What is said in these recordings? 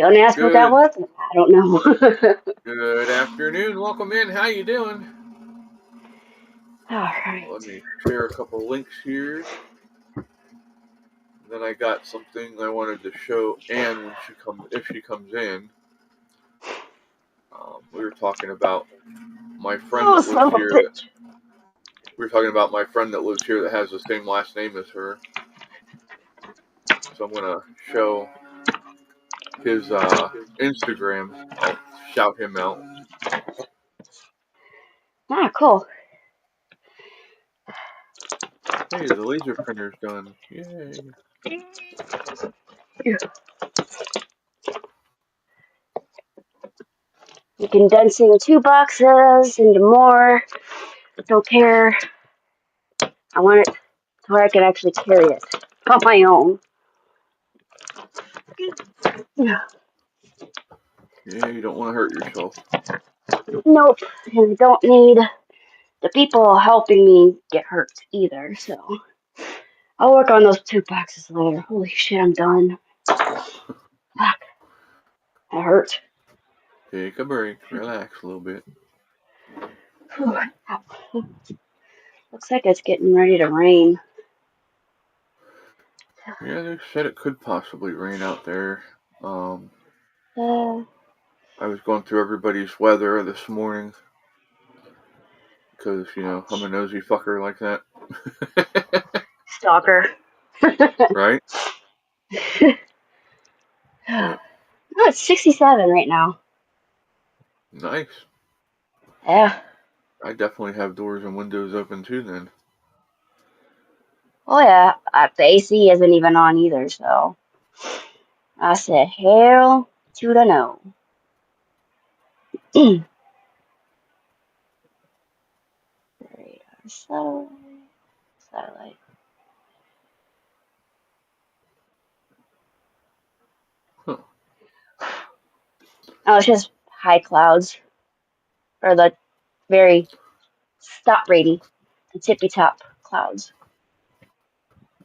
Don't ask what that Good was. I don't know. good afternoon. Welcome in. How you doing? All right. Let me share a couple links here. Then I got something I wanted to show Anne when if she comes in. We were talking about my friend Oh, that lives son of a here. bitch. We were talking about my friend that lives here that has the same last name as her. So I'm gonna show his Instagram. I'll shout him out. Ah, cool. Hey, the laser printer's done. Yay! You're condensing 2 boxes into more. Don't care. I want it to where I can actually carry it on my own. Yeah, you don't want to hurt yourself. Nope. And I don't need the people helping me get hurt either, so I'll work on those 2 boxes later. Holy shit, I'm done. Fuck. That hurt. Take a break. Relax a little bit. Looks like it's getting ready to rain. Yeah, they said it could possibly rain out there. Uh, I was going through everybody's weather this morning because, I'm a nosy fucker like that. Stalker. Right? Oh, But it's 67 right now. nice. Yeah. I definitely have doors and windows open too then. Oh, yeah. The AC isn't even on either, so I said, hell to the no. Radar satellite. Huh. Oh, it's just high clouds. Or the very the tippy top clouds.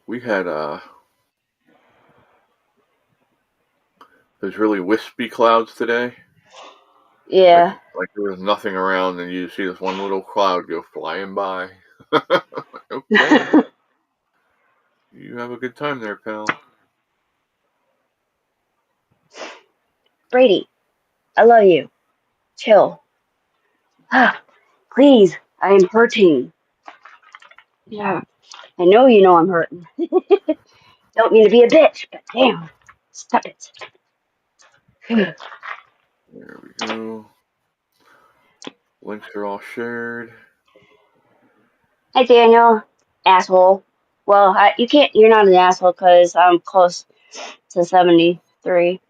We had those really wispy clouds today. Like Yeah. like there was nothing around and you see this one little cloud go flying by. Okay. You have a good time there, pal. Brady, I love you. Chill. Please, I am hurting. Yeah. I know you know I'm hurting. Don't mean to be a bitch, but damn. Stop it. There we go. Links are all shared. Hi, Daniel. Asshole. Well, you can't. You're not an asshole because I'm close to 73.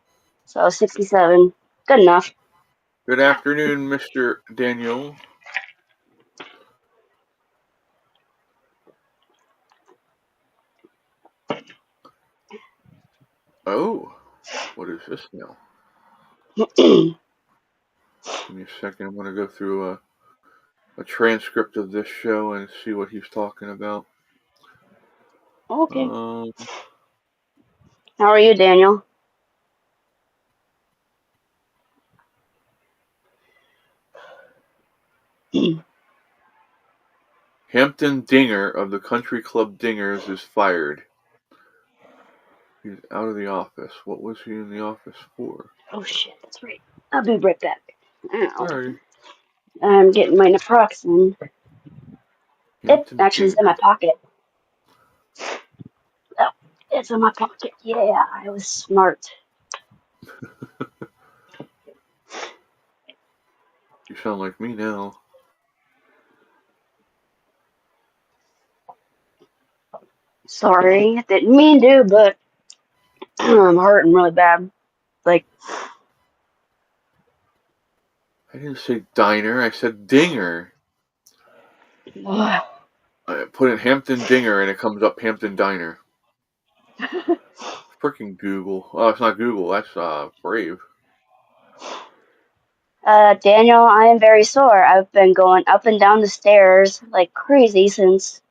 So 67. Good enough. Good afternoon, Mr. Daniel. Oh, what is this now? Give me a second. I'm going to go through a transcript of this show and see what he's talking about. Okay. Um, How are you, Daniel? Hampton Dinger of the Country Club Dingers is fired. He's out of the office. What was he in the office for? Oh, shit. That's right. I'll be right back. Ow. Alrighty. I'm getting my naproxen. It Hampton actually is in my Dinger. pocket. Oh, it's in my pocket. Yeah, I was smart. You sound like me now. Sorry. Didn't mean to, but I'm hurting really bad. Like, I didn't say diner. I said dinger. ugh. I put in Hampton Dinger and it comes up Hampton Diner. Freaking Google. Oh, it's not Google. That's Brave. Daniel, I am very sore. I've been going up and down the stairs like crazy since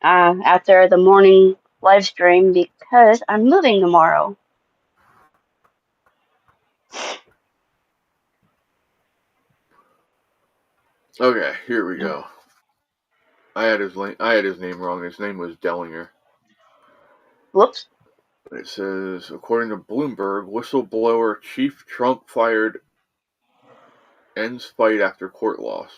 after the morning live stream because I'm moving tomorrow. Okay, here we go. I had his name wrong. His name was Dellinger. Whoops. It says, according to Bloomberg, whistleblower Chief Trump fired ends fight after court loss.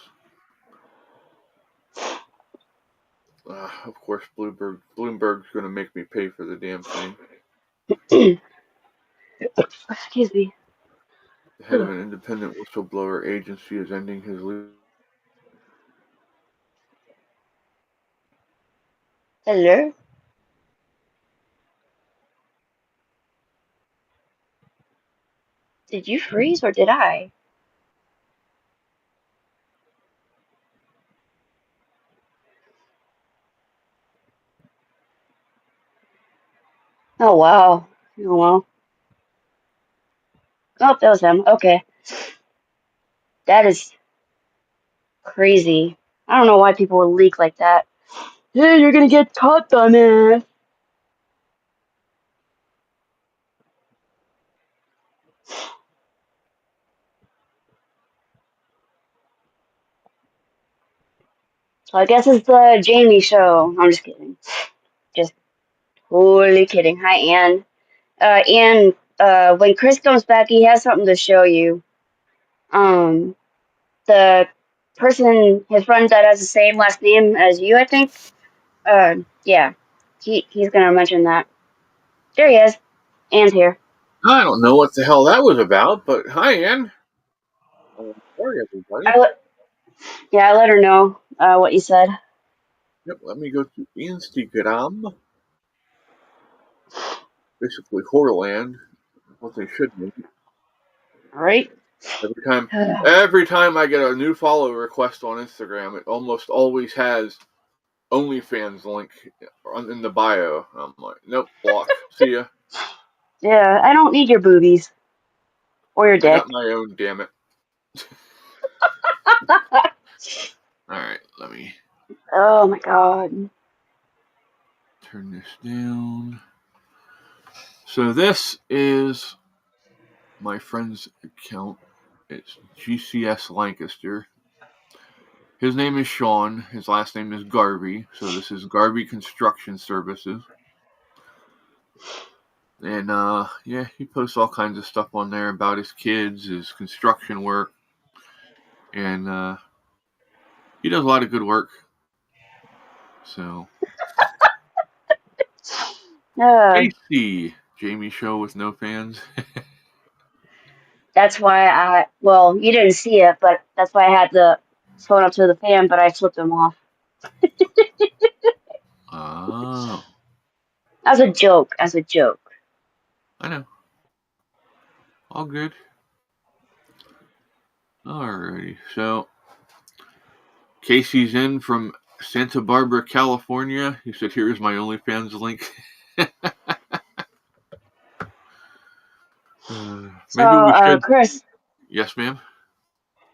Of course, Bloomberg's going to make me pay for the damn thing. Excuse me. The head of an independent whistleblower agency is ending his leave. Hello? Did you freeze or did I? Oh, wow. Oh, well. Oh, that was him. Okay. That is crazy. I don't know why people would leak like that. Hey, you're gonna get caught, dumbass. So I guess it's the Jamie show. I'm just kidding. Just totally kidding. Hi, Ann. Ann, when Chris comes back, he has something to show you. The person, his friend that has the same last name as you, I think. Yeah. He's gonna mention that. There he is. Ann's here. I don't know what the hell that was about, but hi, Ann. Sorry, everybody. I let her know what you said. Yep, let me go to Instagram. Basically, Horrorland. What they should be. All right. Every time I get a new follow request on Instagram, it almost always has OnlyFans link in the bio. I'm like, nope, block. See ya. Yeah, I don't need your boobies or your I dick. got my own, damn it. Alright, let me Oh my god. turn this down. So this is my friend's account. It's GCS Lancaster. His name is Sean. His last name is Garvey. So this is Garvey Construction Services. And yeah, he posts all kinds of stuff on there about his kids, his construction work, and he does a lot of good work. So Casey, Jamie show with no fans. That's why well, you didn't see it, but that's why I had the phone up to the fan, but I flipped them off. Oh, As a joke, as a joke. I know. All good. Alrighty, so Casey's in from Santa Barbara, California. He said, "Here's my OnlyFans link." Maybe we should. Chris, Yes, ma'am.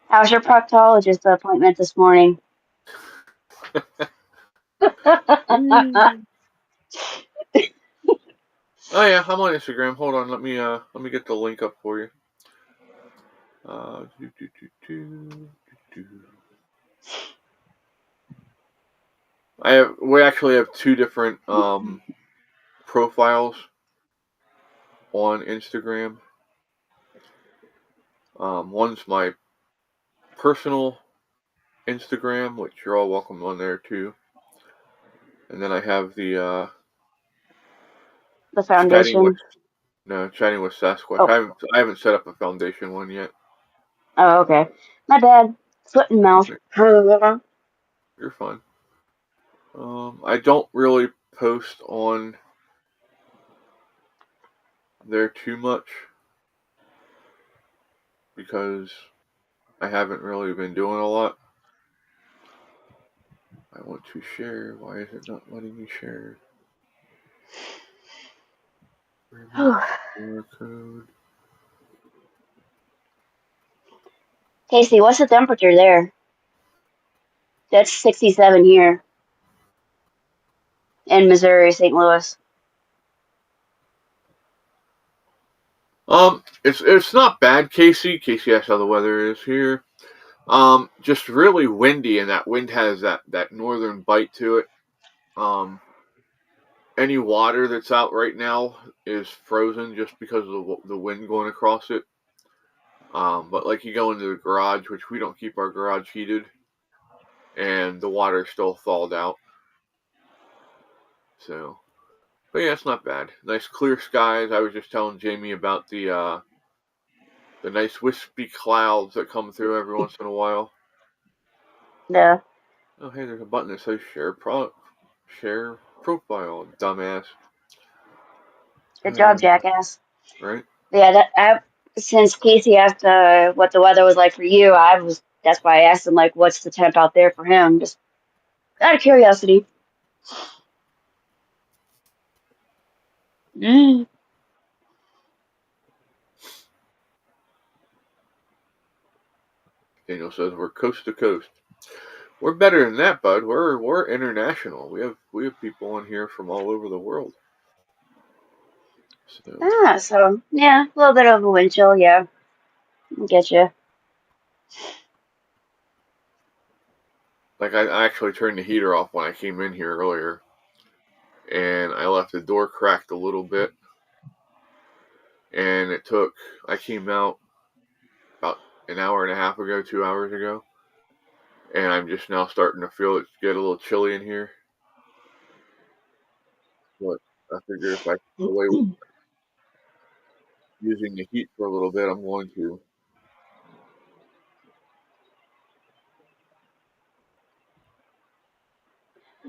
how's your proctologist appointment this morning? Oh yeah, I'm on Instagram. Hold on, let me get the link up for you. We actually have two different profiles on Instagram. One's my personal Instagram, which you're all welcome on there too, and then I have the foundation. Chatting with Sasquatch. I haven't set up a foundation one yet. Oh, okay. My bad. Foot and mouth. You're fine. I don't really post on there too much because I haven't really been doing a lot. I want to share. Why is it not letting me share? Code. Casey, what's the temperature there? That's 67 here in Missouri, St. Louis. It's not bad, Casey. Casey asked how the weather is here. Just really windy, and that wind has that northern bite to it. Any water that's out right now is frozen just because of the wind going across it. But like you go into the garage, which we don't keep our garage heated, and the water still thawed out. So, but yeah, it's not bad. Nice clear skies. I was just telling Jamie about the nice wispy clouds that come through every once in a while. Yeah. Oh, hey, there's a button that says share profile, dumbass. Good job, jackass. Right? Yeah, since Casey asked what the weather was like for you, that's why I asked him like what's the temp out there for him, just out of curiosity. Mm. Daniel says we're coast to coast. We're better than that, bud. We're international. We have people on here from all over the world. So yeah, a little bit of a wind chill, yeah. I get you. Like I actually turned the heater off when I came in here earlier, and I left the door cracked a little bit, and I came out about an hour and a half ago, 2 hours ago, and I'm just now starting to feel it get a little chilly in here. But I figure if I get away with using the heat for a little bit, I'm going to.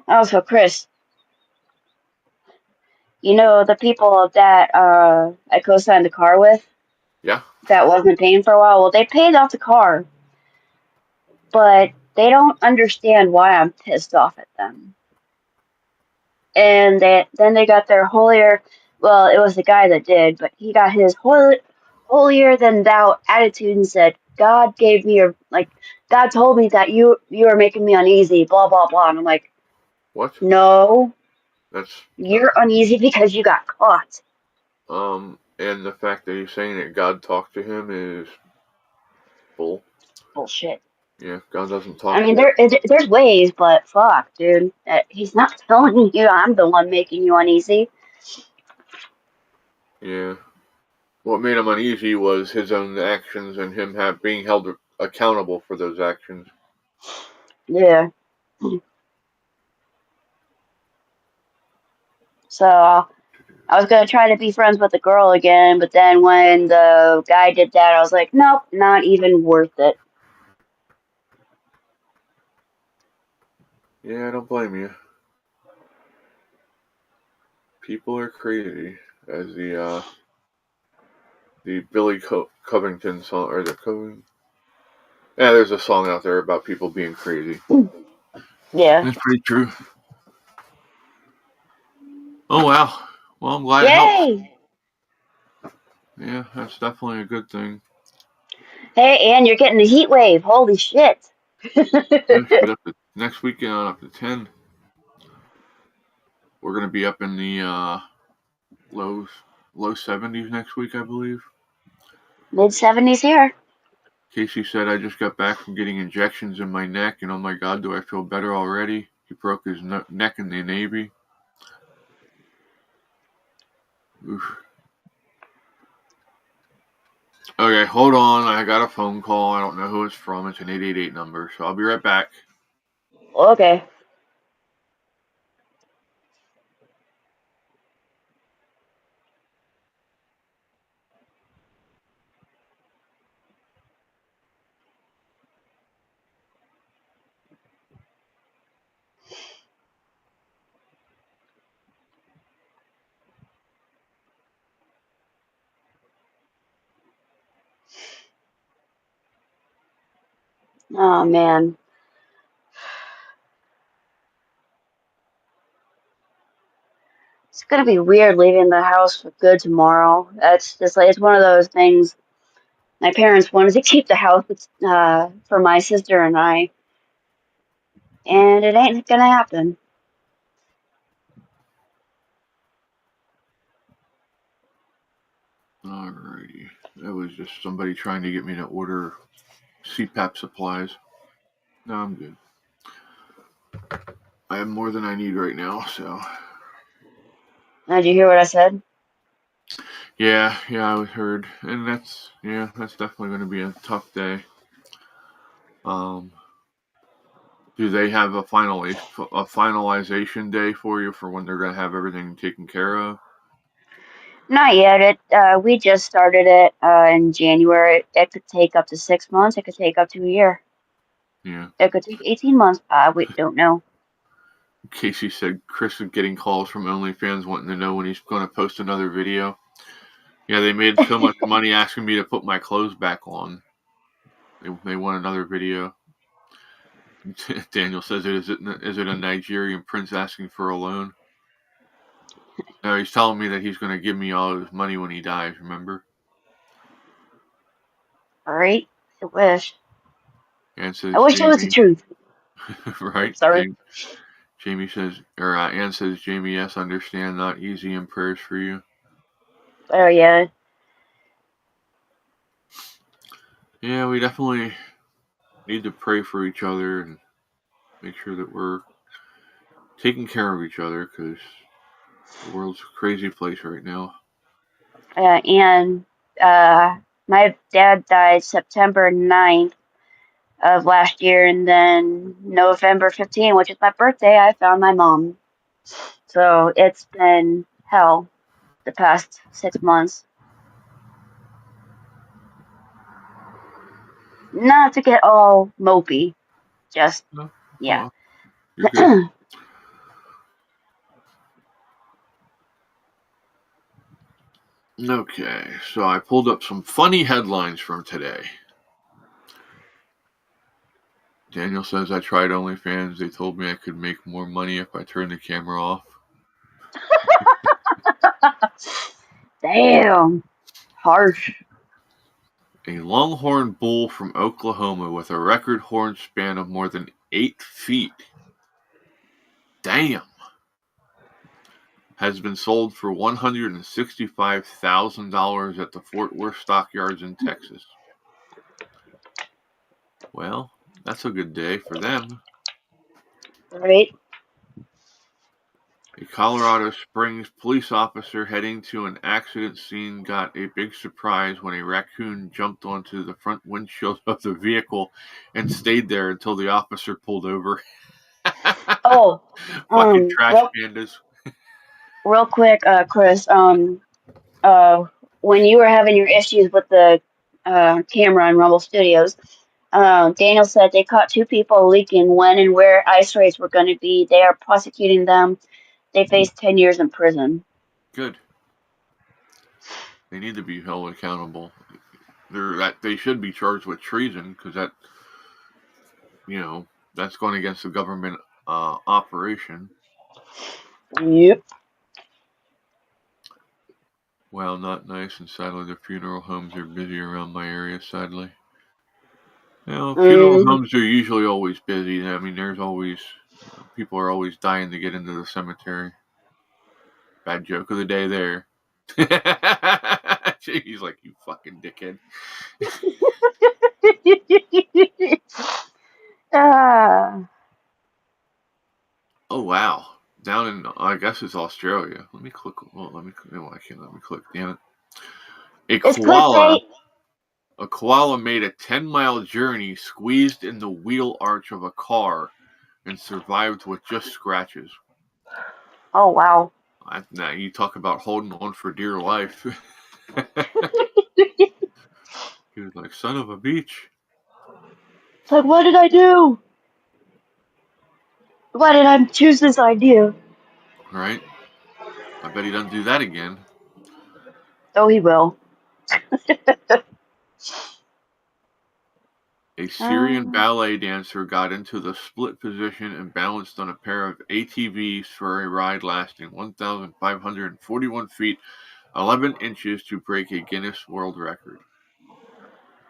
Also, Chris, you know the people that I co-signed the car with Yeah. that wasn't paying for a while. Well, they paid off the car, but they don't understand why I'm pissed off at them. And then they got their holier. Well, it was the guy that did, but he got his holier than thou attitude and said, "God gave me God told me that you are making me uneasy." Blah blah blah. And I'm like, What? no, That's you're uneasy because you got caught. and the fact that he's saying that God talked to him is bull. Bullshit. Yeah, God doesn't I talk mean, to there's ways, but fuck, dude, he's not telling you I'm the one making you uneasy. Yeah. What made him uneasy was his own actions and him being held accountable for those actions. Yeah. So I was gonna try to be friends with the girl again, but then when the guy did that, I was like, nope, not even worth it. Yeah, I don't blame you. People are crazy, as the Billy Covington song or the Covington. Yeah, there's a song out there about people being crazy. Yeah. That's pretty true. Oh wow. Well, I'm glad it helps. Yay! Yeah, that's definitely a good thing. Hey, and you're getting a heat wave. Holy shit. Yeah, should up to next weekend up to 10. We're gonna be up in the low low 70s next week, I believe. Mid-70s here. Casey said I just got back from getting injections in my neck, and oh my God, do I feel better already? He broke his neck in the Navy. Oof. Okay, hold on. I got a phone call. I don't know who it's from. It's an 888 number, so I'll be right back. Okay. Oh man. It's gonna be weird leaving the house for good tomorrow. That's just like it's one of those things. My parents wanted to keep the house for my sister and I, and it ain't gonna happen. Alrighty. That was just somebody trying to get me to order CPAP supplies. No, I'm good. I have more than I need right now, so. Did you hear what I said? Yeah, I heard. And that's definitely going to be a tough day. Do they have a finalization day for you for when they're going to have everything taken care of? Not yet. We just started it in January. It could take up to 6 months. It could take up to a year. Yeah. It could take 18 months. We don't know. Casey said Chris is getting calls from OnlyFans wanting to know when he's going to post another video. Yeah, they made so much money asking me to put my clothes back on. They want another video. Daniel says, is it a Nigerian prince asking for a loan? No, he's telling me that he's going to give me all his money when he dies, remember? All right. I wish. Ann says, I wish it was the truth. Right? Sorry. Jamie says, or Ann says, Jamie, yes, understand, not easy, and prayers for you. Oh, yeah. Yeah, we definitely need to pray for each other and make sure that we're taking care of each other, because the world's a crazy place right now. And my dad died September 9th of last year, and then November 15th, which is my birthday, I found my mom. So it's been hell the past 6 months. Not to get all mopey, just, yeah. Oh, you're good. Okay, so I pulled up some funny headlines from today. Daniel says, I tried OnlyFans. They told me I could make more money if I turned the camera off. Damn. Harsh. A longhorn bull from Oklahoma with a record horn span of more than 8 feet. Damn. Has been sold for $165,000 at the Fort Worth Stockyards in Texas. Well, that's a good day for them. Right? A Colorado Springs police officer heading to an accident scene got a big surprise when a raccoon jumped onto the front windshield of the vehicle and stayed there until the officer pulled over. Oh, Fucking trash pandas. real quick, Chris, when you were having your issues with the camera in Rumble Studios, Daniel said they caught 2 people leaking when and where ice raids were going to be. They are prosecuting them. They face 10 years in prison. Good. They need to be held accountable. They should be charged with treason, because that's going against the government operation. Yep. Well, not nice, and sadly the funeral homes are busy around my area, sadly. Funeral homes are usually always busy. I mean, there's always, people are always dying to get into the cemetery. Bad joke of the day there. He's like, you fucking dickhead. Oh, wow. Down in, I guess it's Australia. Let me click. Well, I can't. Let me click. Damn it. A koala made a 10-mile journey squeezed in the wheel arch of a car and survived with just scratches. Oh, wow. Now you talk about holding on for dear life. He was like, son of a beach. It's like, what did I do? Why did I choose this idea? Right? I bet he doesn't do that again. Oh, he will. A Syrian ballet dancer got into the split position and balanced on a pair of ATVs for a ride lasting 1,541 feet, 11 inches to break a Guinness World Record.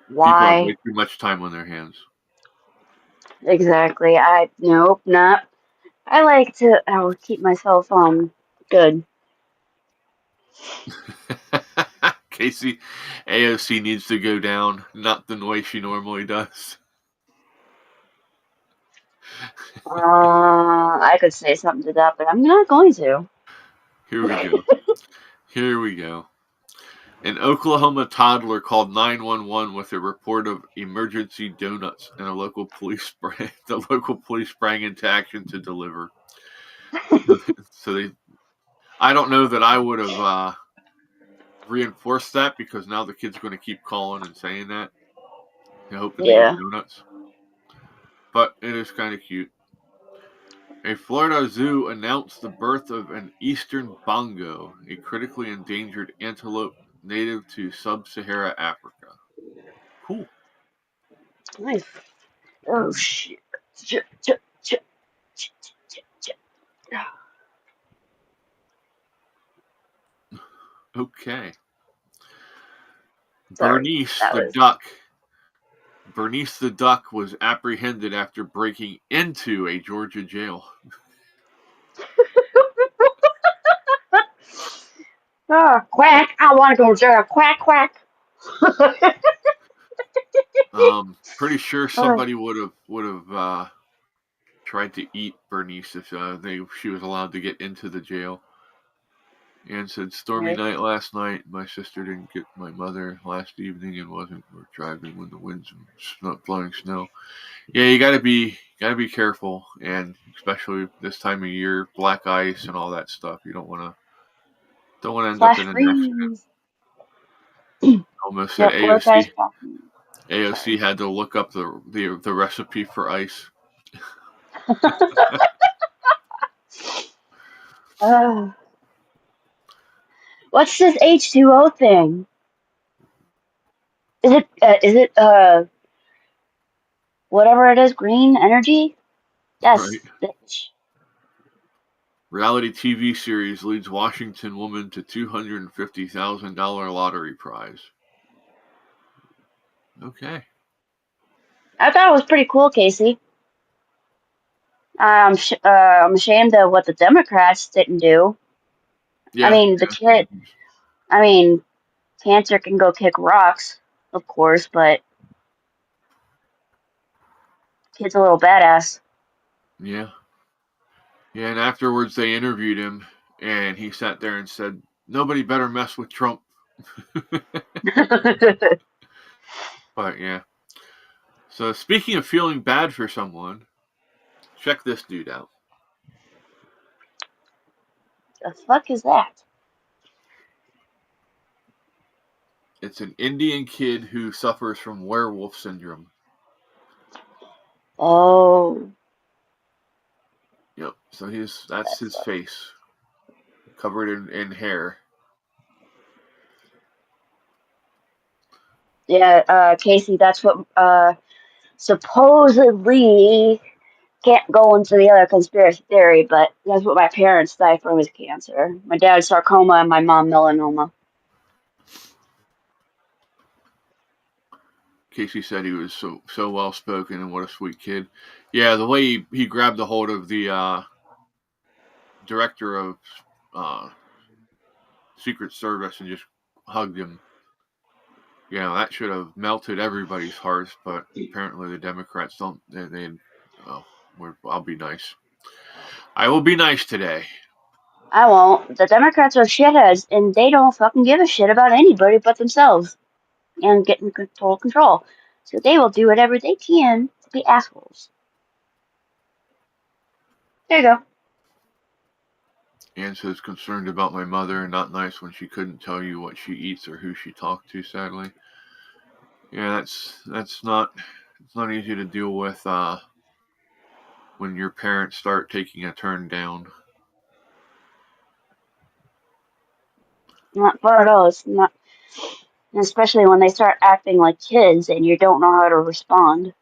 Why? People have way too much time on their hands. Exactly. Nope, not. I like to keep myself good. Casey, AOC needs to go down, not the way she normally does. I could say something to that, but I'm not going to. Here we go. Here we go. An Oklahoma toddler called 911 with a report of emergency donuts, and the local police sprang into action to deliver. I don't know that I would have reinforced that, because now the kid's going to keep calling and saying that, hoping to get Yeah. donuts. But it is kind of cute. A Florida zoo announced the birth of an eastern bongo, a critically endangered antelope native to sub-Saharan Africa. Cool. Nice. Oh shit. Okay. Sorry. That was. Bernice the duck was apprehended after breaking into a Georgia jail. Quack! I want to go to jail. Quack, quack. Pretty sure somebody would have tried to eat Bernice if she was allowed to get into the jail. Anne said, stormy night last night. My sister didn't get my mother last evening and wasn't driving when the winds and blowing snow. Yeah, you gotta be careful, and especially this time of year, black ice and all that stuff. You don't want to end up Flash in an accident. freeze. Almost said Yep, black ice. AOC had to look up the recipe for ice. What's this H2O thing? Is it whatever it is, green energy? Yes, Right. bitch. Reality TV series leads Washington woman to $250,000 lottery prize. Okay. I thought it was pretty cool, Casey. I'm ashamed of what the Democrats didn't do. Yeah. I mean, the kid. I mean, cancer can go kick rocks, of course, but kid's a little badass. Yeah. Yeah, and afterwards they interviewed him, and he sat there and said, "Nobody better mess with Trump." But yeah. So speaking of feeling bad for someone, check this dude out. The fuck is that? It's an Indian kid who suffers from werewolf syndrome. Oh. Yep. So that's his face, covered in hair. Yeah, Casey, that's what supposedly can't go into the other conspiracy theory, but that's what my parents died from, was cancer. My dad sarcoma and my mom melanoma. Casey said he was so well spoken and what a sweet kid. Yeah, the way he grabbed a hold of the director of Secret Service and just hugged him. That should have melted everybody's hearts, but apparently the Democrats don't. I'll be nice. I will be nice today. I won't. The Democrats are shitheads, and they don't fucking give a shit about anybody but themselves and getting total control. So they will do whatever they can to be assholes. There you go. Anne says, concerned about my mother and not nice when she couldn't tell you what she eats or who she talked to, sadly. Yeah, it's not easy to deal with when your parents start taking a turn down. Not fun at all. It's not, especially when they start acting like kids and you don't know how to respond.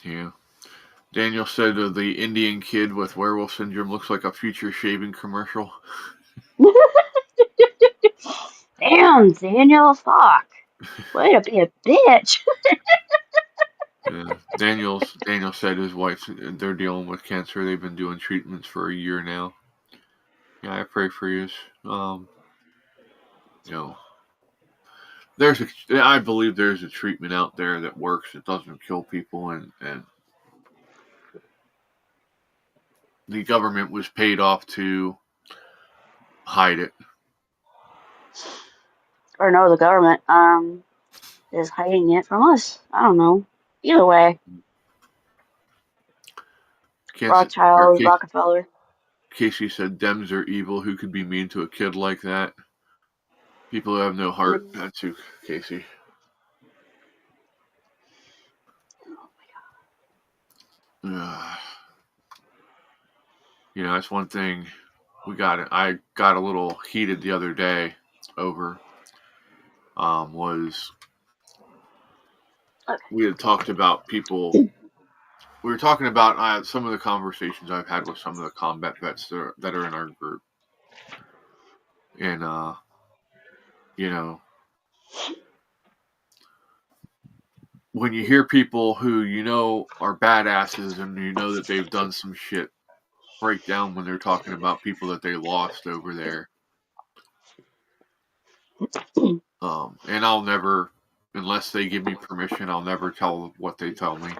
Yeah. Daniel said the Indian kid with werewolf syndrome looks like a future shaving commercial. Damn, Daniel, fuck. Way to be a bitch. Yeah. Daniel said his wife, they're dealing with cancer. They've been doing treatments for a year now. Yeah, I pray for you. I believe there's a treatment out there that works. It doesn't kill people, and the government was paid off to hide it. Or no, the government is hiding it from us. I don't know. Either way, Rothschild, Rockefeller. Casey said Dems are evil. Who could be mean to a kid like that? People who have no heart. That's who, Casey. That's one thing I got a little heated the other day over. Was we had talked about people. We were talking about some of the conversations I've had with some of the combat vets that are in our group, and when you hear people who are badasses and that they've done some shit break down when they're talking about people that they lost over there. And I'll never, unless they give me permission, I'll never tell what they tell me.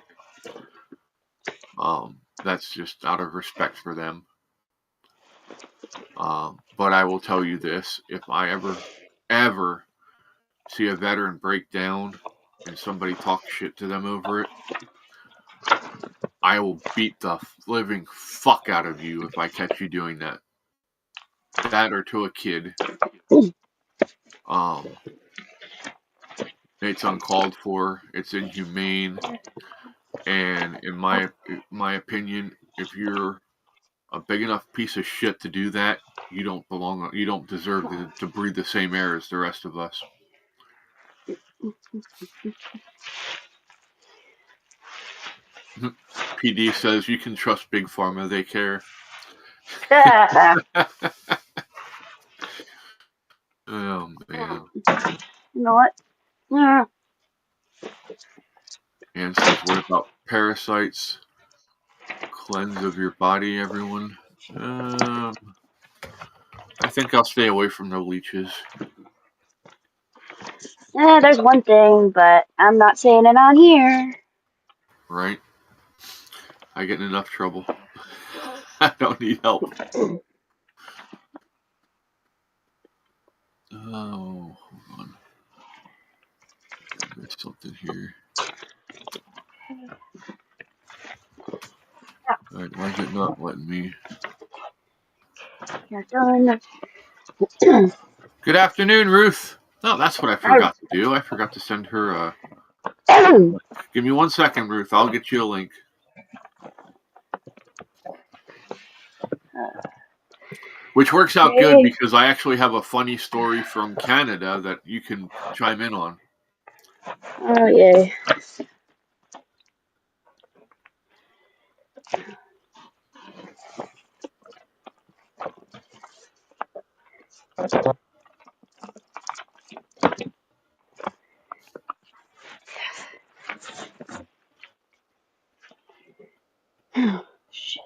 That's just out of respect for them. But I will tell you this: if I ever see a veteran break down and somebody talk shit to them over it, I will beat the living fuck out of you if I catch you doing that. That or to a kid. It's uncalled for. It's inhumane. And in my opinion, if you're a big enough piece of shit to do that, you don't belong. You don't deserve to breathe the same air as the rest of us. PD says you can trust Big Pharma. They care. Oh man. You know what? Yeah. And says, what about parasites? Cleanse of your body, everyone. I think I'll stay away from the leeches. There's one thing, but I'm not saying it on here. Right? I get in enough trouble. I don't need help. Oh, hold on. There's something here. Alright, why is it not letting me? You're done. Good afternoon, Ruth. Oh, that's what I forgot to do. I forgot to send her Give me 1 second, Ruth. I'll get you a link. Which works out good because I actually have a funny story from Canada that you can chime in on. Oh, yay. Shit.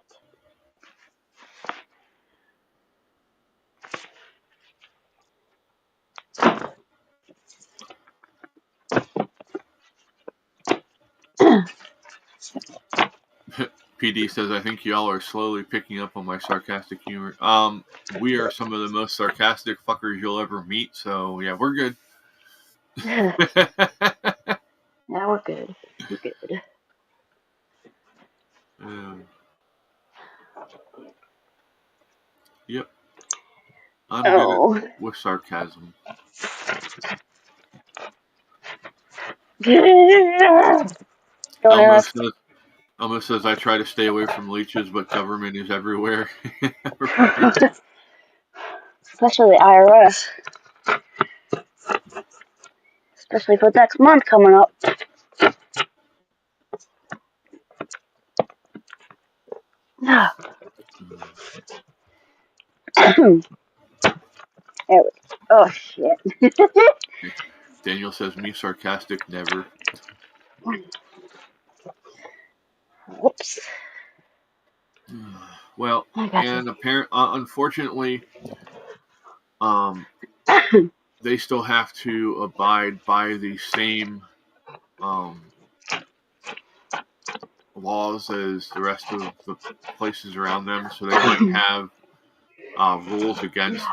PD says, I think y'all are slowly picking up on my sarcastic humor. We are some of the most sarcastic fuckers you'll ever meet, so yeah, we're good. Yeah, we're good. We're good. Yep. I'm good with sarcasm. Elmo says I try to stay away from leeches, but government is everywhere. Especially the IRS. Especially for next month coming up. There we go. Oh, shit. Daniel says, me sarcastic, never. Whoops. Well, and unfortunately, they still have to abide by the same laws as the rest of the places around them. So they might have rules against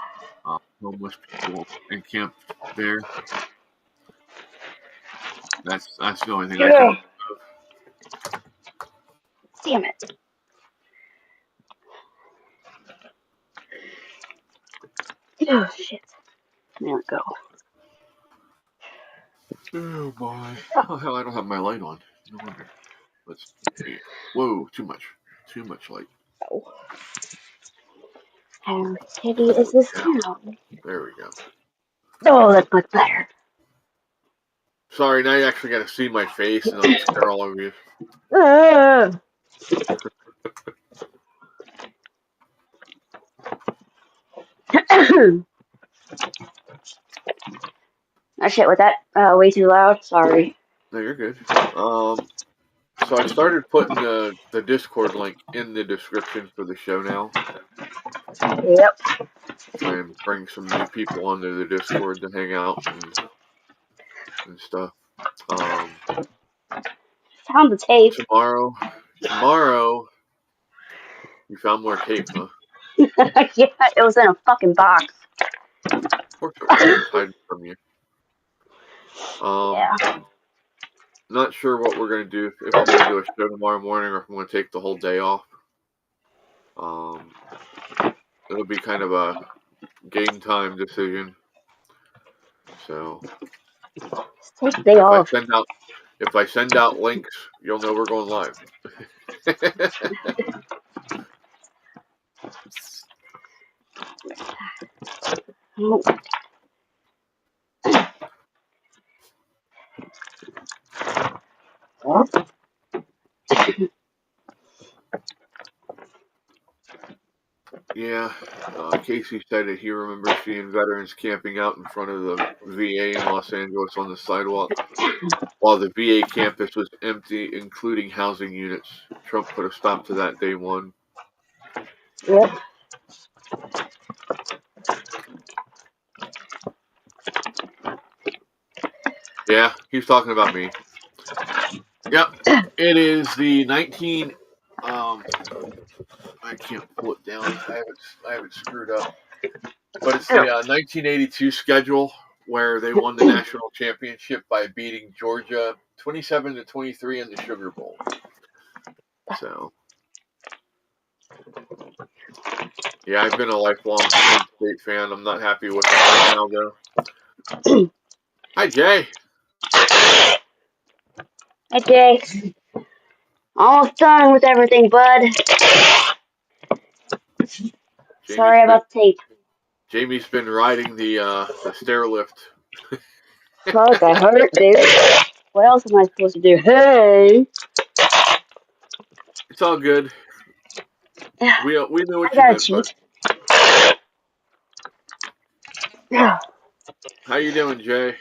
homeless people encamped there. That's the only thing I can think of. Damn it. Oh, shit. There we go. Oh, boy. Oh, hell, I don't have my light on. No wonder. Let's see. Whoa, too much. Too much light. Oh. How heavy is this now? There we go. Oh, that's much better. Sorry, now you actually got to see my face and I'll stare all over you. Oh shit, was that way too loud? Sorry. No, you're good. So I started putting the Discord link in the description for the show now. Yep. Trying to bring some new people onto the Discord to hang out and stuff. Found the tape. Tomorrow, you found more tape, huh? Yeah, it was in a fucking box. Of course it was hiding from you. Yeah. Not sure what we're gonna do. If I'm gonna do a show tomorrow morning, or if I'm gonna take the whole day off. It'll be kind of a game time decision. So Just take the day off. If I send out links, you'll know we're going live. Yeah, Casey said that he remembers seeing veterans camping out in front of the VA in Los Angeles on the sidewalk while the VA campus was empty, including housing units. Trump put a stop to that day one. Yep. Yeah, he's talking about me. Yep, it is the 19. I can't pull it down. I have it screwed up. But it's the 1982 schedule where they won the national championship by beating Georgia 27-23 in the Sugar Bowl. So, yeah, I've been a lifelong Penn State fan. I'm not happy with them right now, though. Hi, Jay. Hi, Jay. Almost done with everything, bud. Sorry about the tape. Jamie's been riding the stair lift. Fuck, I hurt, dude. What else am I supposed to do? Hey! It's all good. We know what I you gotta meant, cheat. bud. How you doing, Jay?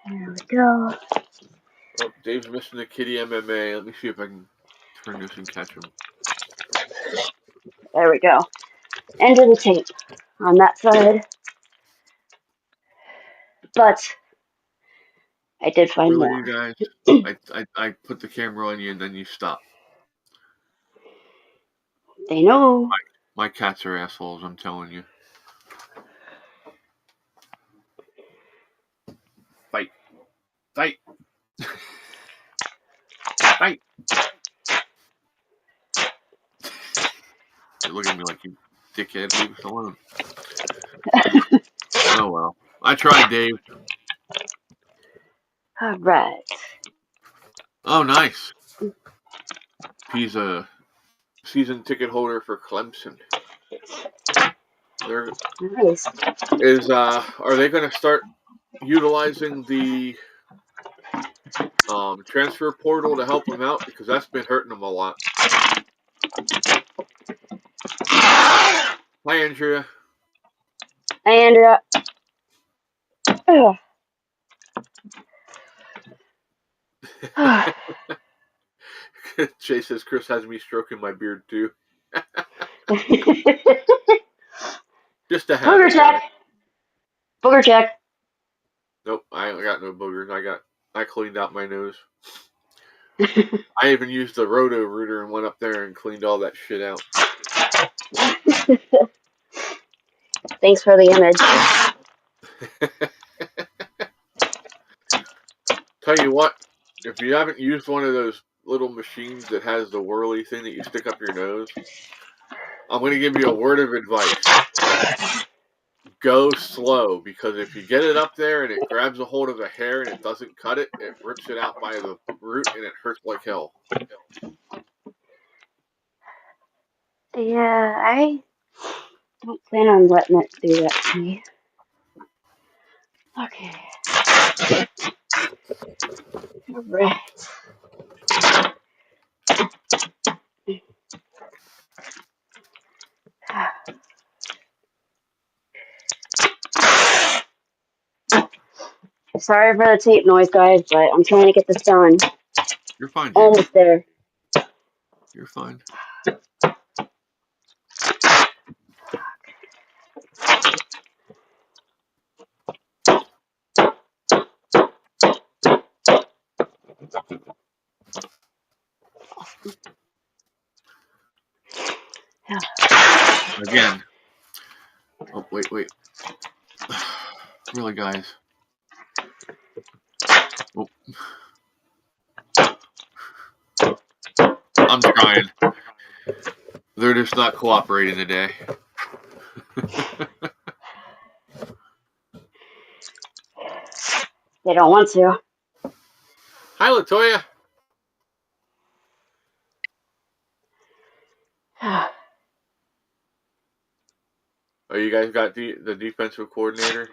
There we go. Oh, Dave's missing the kitty MMA. Let me see if I can turn this and catch him. There we go. End of the tape on that side. But I did find Really, more. you guys? I put the camera on you and then you stop. They know. My cats are assholes, I'm telling you. Fight. Fight. Fight. You look at me like you dickhead. Leave us alone. Oh, well. I tried, Dave. All right. Oh, nice. He's a season ticket holder for Clemson. Nice. Are they going to start utilizing the transfer portal to help them out? Because that's been hurting them a lot. Hi, Andrea. Hi, Andrea. Jay says Chris has me stroking my beard too. used to have Booger it. check. Booger check. Nope, I ain't got no boogers. I cleaned out my nose. I even used the Roto Rooter and went up there and cleaned all that shit out. Thanks for the image. Tell you what, if you haven't used one of those little machines that has the whirly thing that you stick up your nose, I'm going to give you a word of advice. Go slow, because if you get it up there and it grabs a hold of a hair and it doesn't cut it, it rips it out by the root and it hurts like hell. Yeah, I don't plan on letting it do that to me. Okay. Alright. Sorry for the tape noise, guys, but I'm trying to get this done. You're fine, Jamie. Almost there. You're fine. Again. Oh, wait. Really, guys. Oh. I'm trying. They're just not cooperating today. They don't want to. Hi, Latoya. Oh, you guys got the defensive coordinator?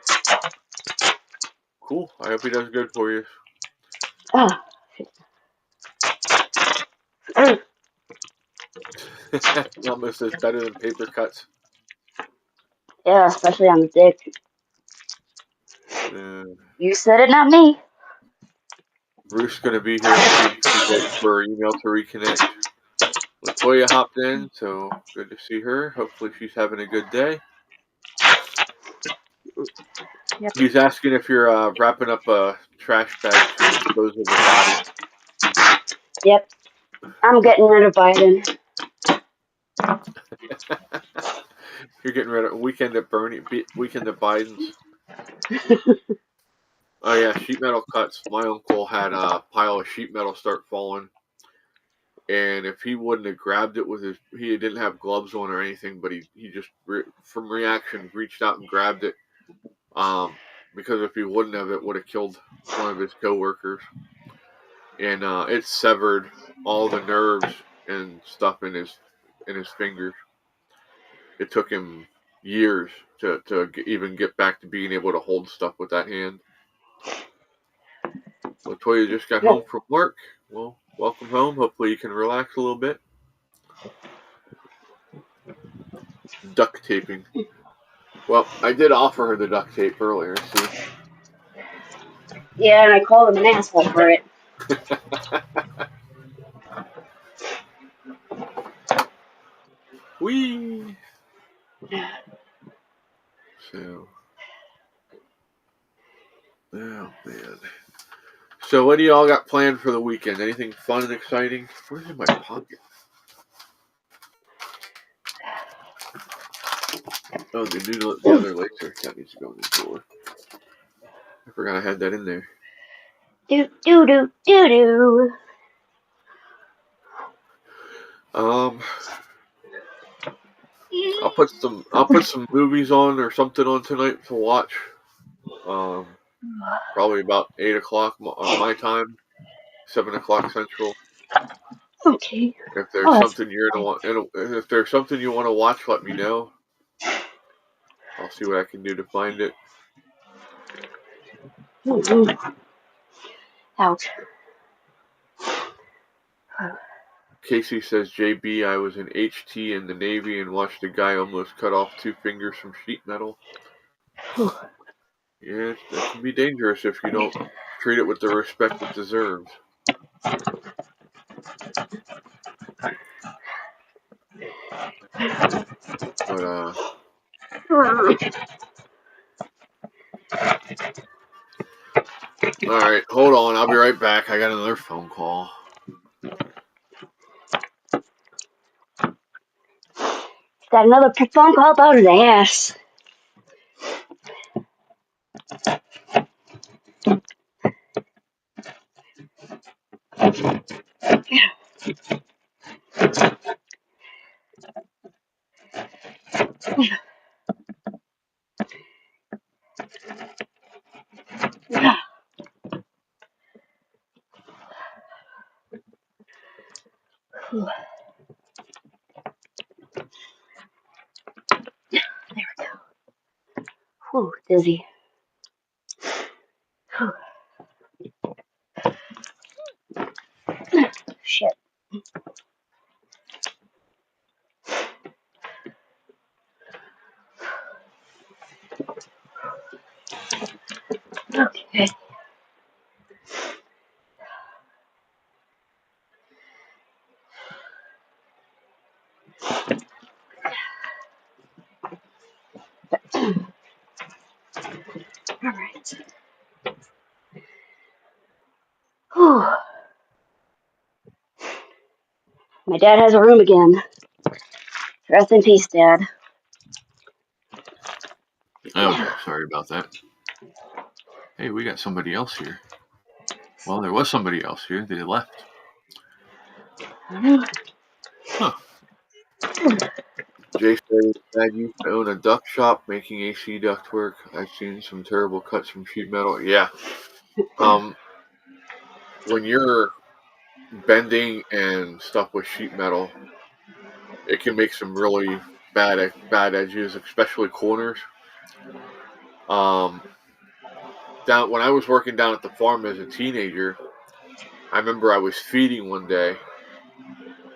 Cool. I hope he does good for you. Almost as better than paper cuts. Yeah, especially on the dick. You said it, not me. Ruth's going to be here. She's waiting for her email to reconnect. Latoya hopped in, so good to see her. Hopefully she's having a good day. Yep. He's asking if you're wrapping up a trash bag to dispose of a body. Yep. I'm getting rid of Biden. You're getting rid of Weekend at Biden's. Oh yeah, sheet metal cuts. My uncle had a pile of sheet metal start falling, and if he wouldn't have grabbed it with he didn't have gloves on or anything, but he just from reaction reached out and grabbed it. Because if he wouldn't have, it would have killed one of his coworkers, and it severed all the nerves and stuff in his fingers. It took him years to even get back to being able to hold stuff with that hand. Latoya just got home from work. Well, welcome home. Hopefully you can relax a little bit. Duct taping. Well, I did offer her the duct tape earlier, see? Yeah, and I called him an asshole for it. Whee! So. Oh, man. So what do y'all got planned for the weekend? Anything fun and exciting? Where's in my pocket? Oh, the other laser. That needs to go in the drawer. I forgot I had that in there. Do. I'll put some movies on or something on tonight to watch. Probably about 8 o'clock my time, 7 o'clock Central. Okay. If there's something if there's something you want to watch, let me know. I'll see what I can do to find it. Ouch. Casey says, JB, I was in HT in the Navy and watched a guy almost cut off 2 fingers from sheet metal. Yeah, that can be dangerous if you don't treat it with the respect it deserves. But Alright, hold on. I'll be right back. I got another phone call. Got another phone call about his ass. There we go. Whew, dizzy. Whew. Shit. Okay. All right. Whew. My dad has a room again. Rest in peace, Dad. Okay, sorry about that. Hey, we got somebody else here. Well, there was somebody else here. They left. Huh. Jay said Dad used to own a duct shop making AC ductwork. I've seen some terrible cuts from sheet metal. Yeah. When you're bending and stuff with sheet metal, it can make some really bad edges, especially corners. Down when I was working down at the farm as a teenager, I remember I was feeding one day,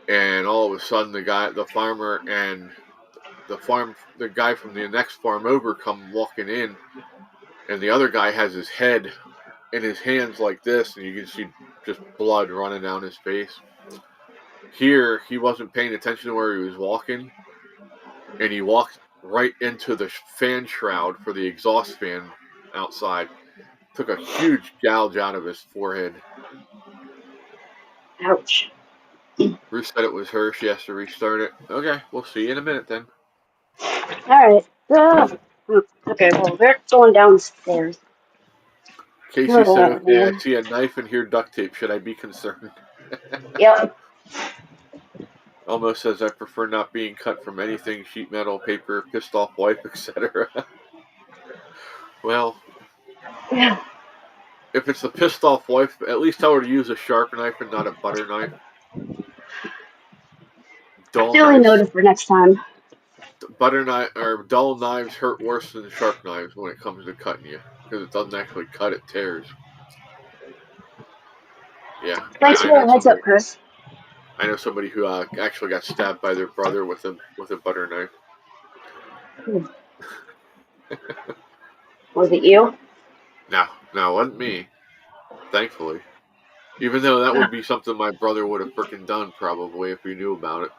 and all of a sudden the farmer and the guy from the next farm over come walking in, and the other guy has his head in his hands like this, and you can see just blood running down his face. Here, he wasn't paying attention to where he was walking, and he walked right into the fan shroud for the exhaust fan outside. Took a huge gouge out of his forehead. Ouch. Ruth said it was her. She has to restart it. Okay, we'll see you in a minute then. All right. Okay, well, they're going downstairs. Casey said, okay, I see a knife and hear duct tape. Should I be concerned? Yep. Almost says I prefer not being cut from anything sheet metal, paper, pissed off wife, etc. Well, Yeah. if it's a pissed off wife, at least tell her to use a sharp knife and not a butter knife. Dull Duly knives, noted for next time. butter knife or dull knives hurt worse than sharp knives when it comes to cutting you, because it doesn't actually cut; it tears. Yeah. Thanks for the heads up, Chris. I know somebody who actually got stabbed by their brother with a butter knife. Was it you? No, it wasn't me. Thankfully. Even though that would be something my brother would have frickin' done probably if he knew about it.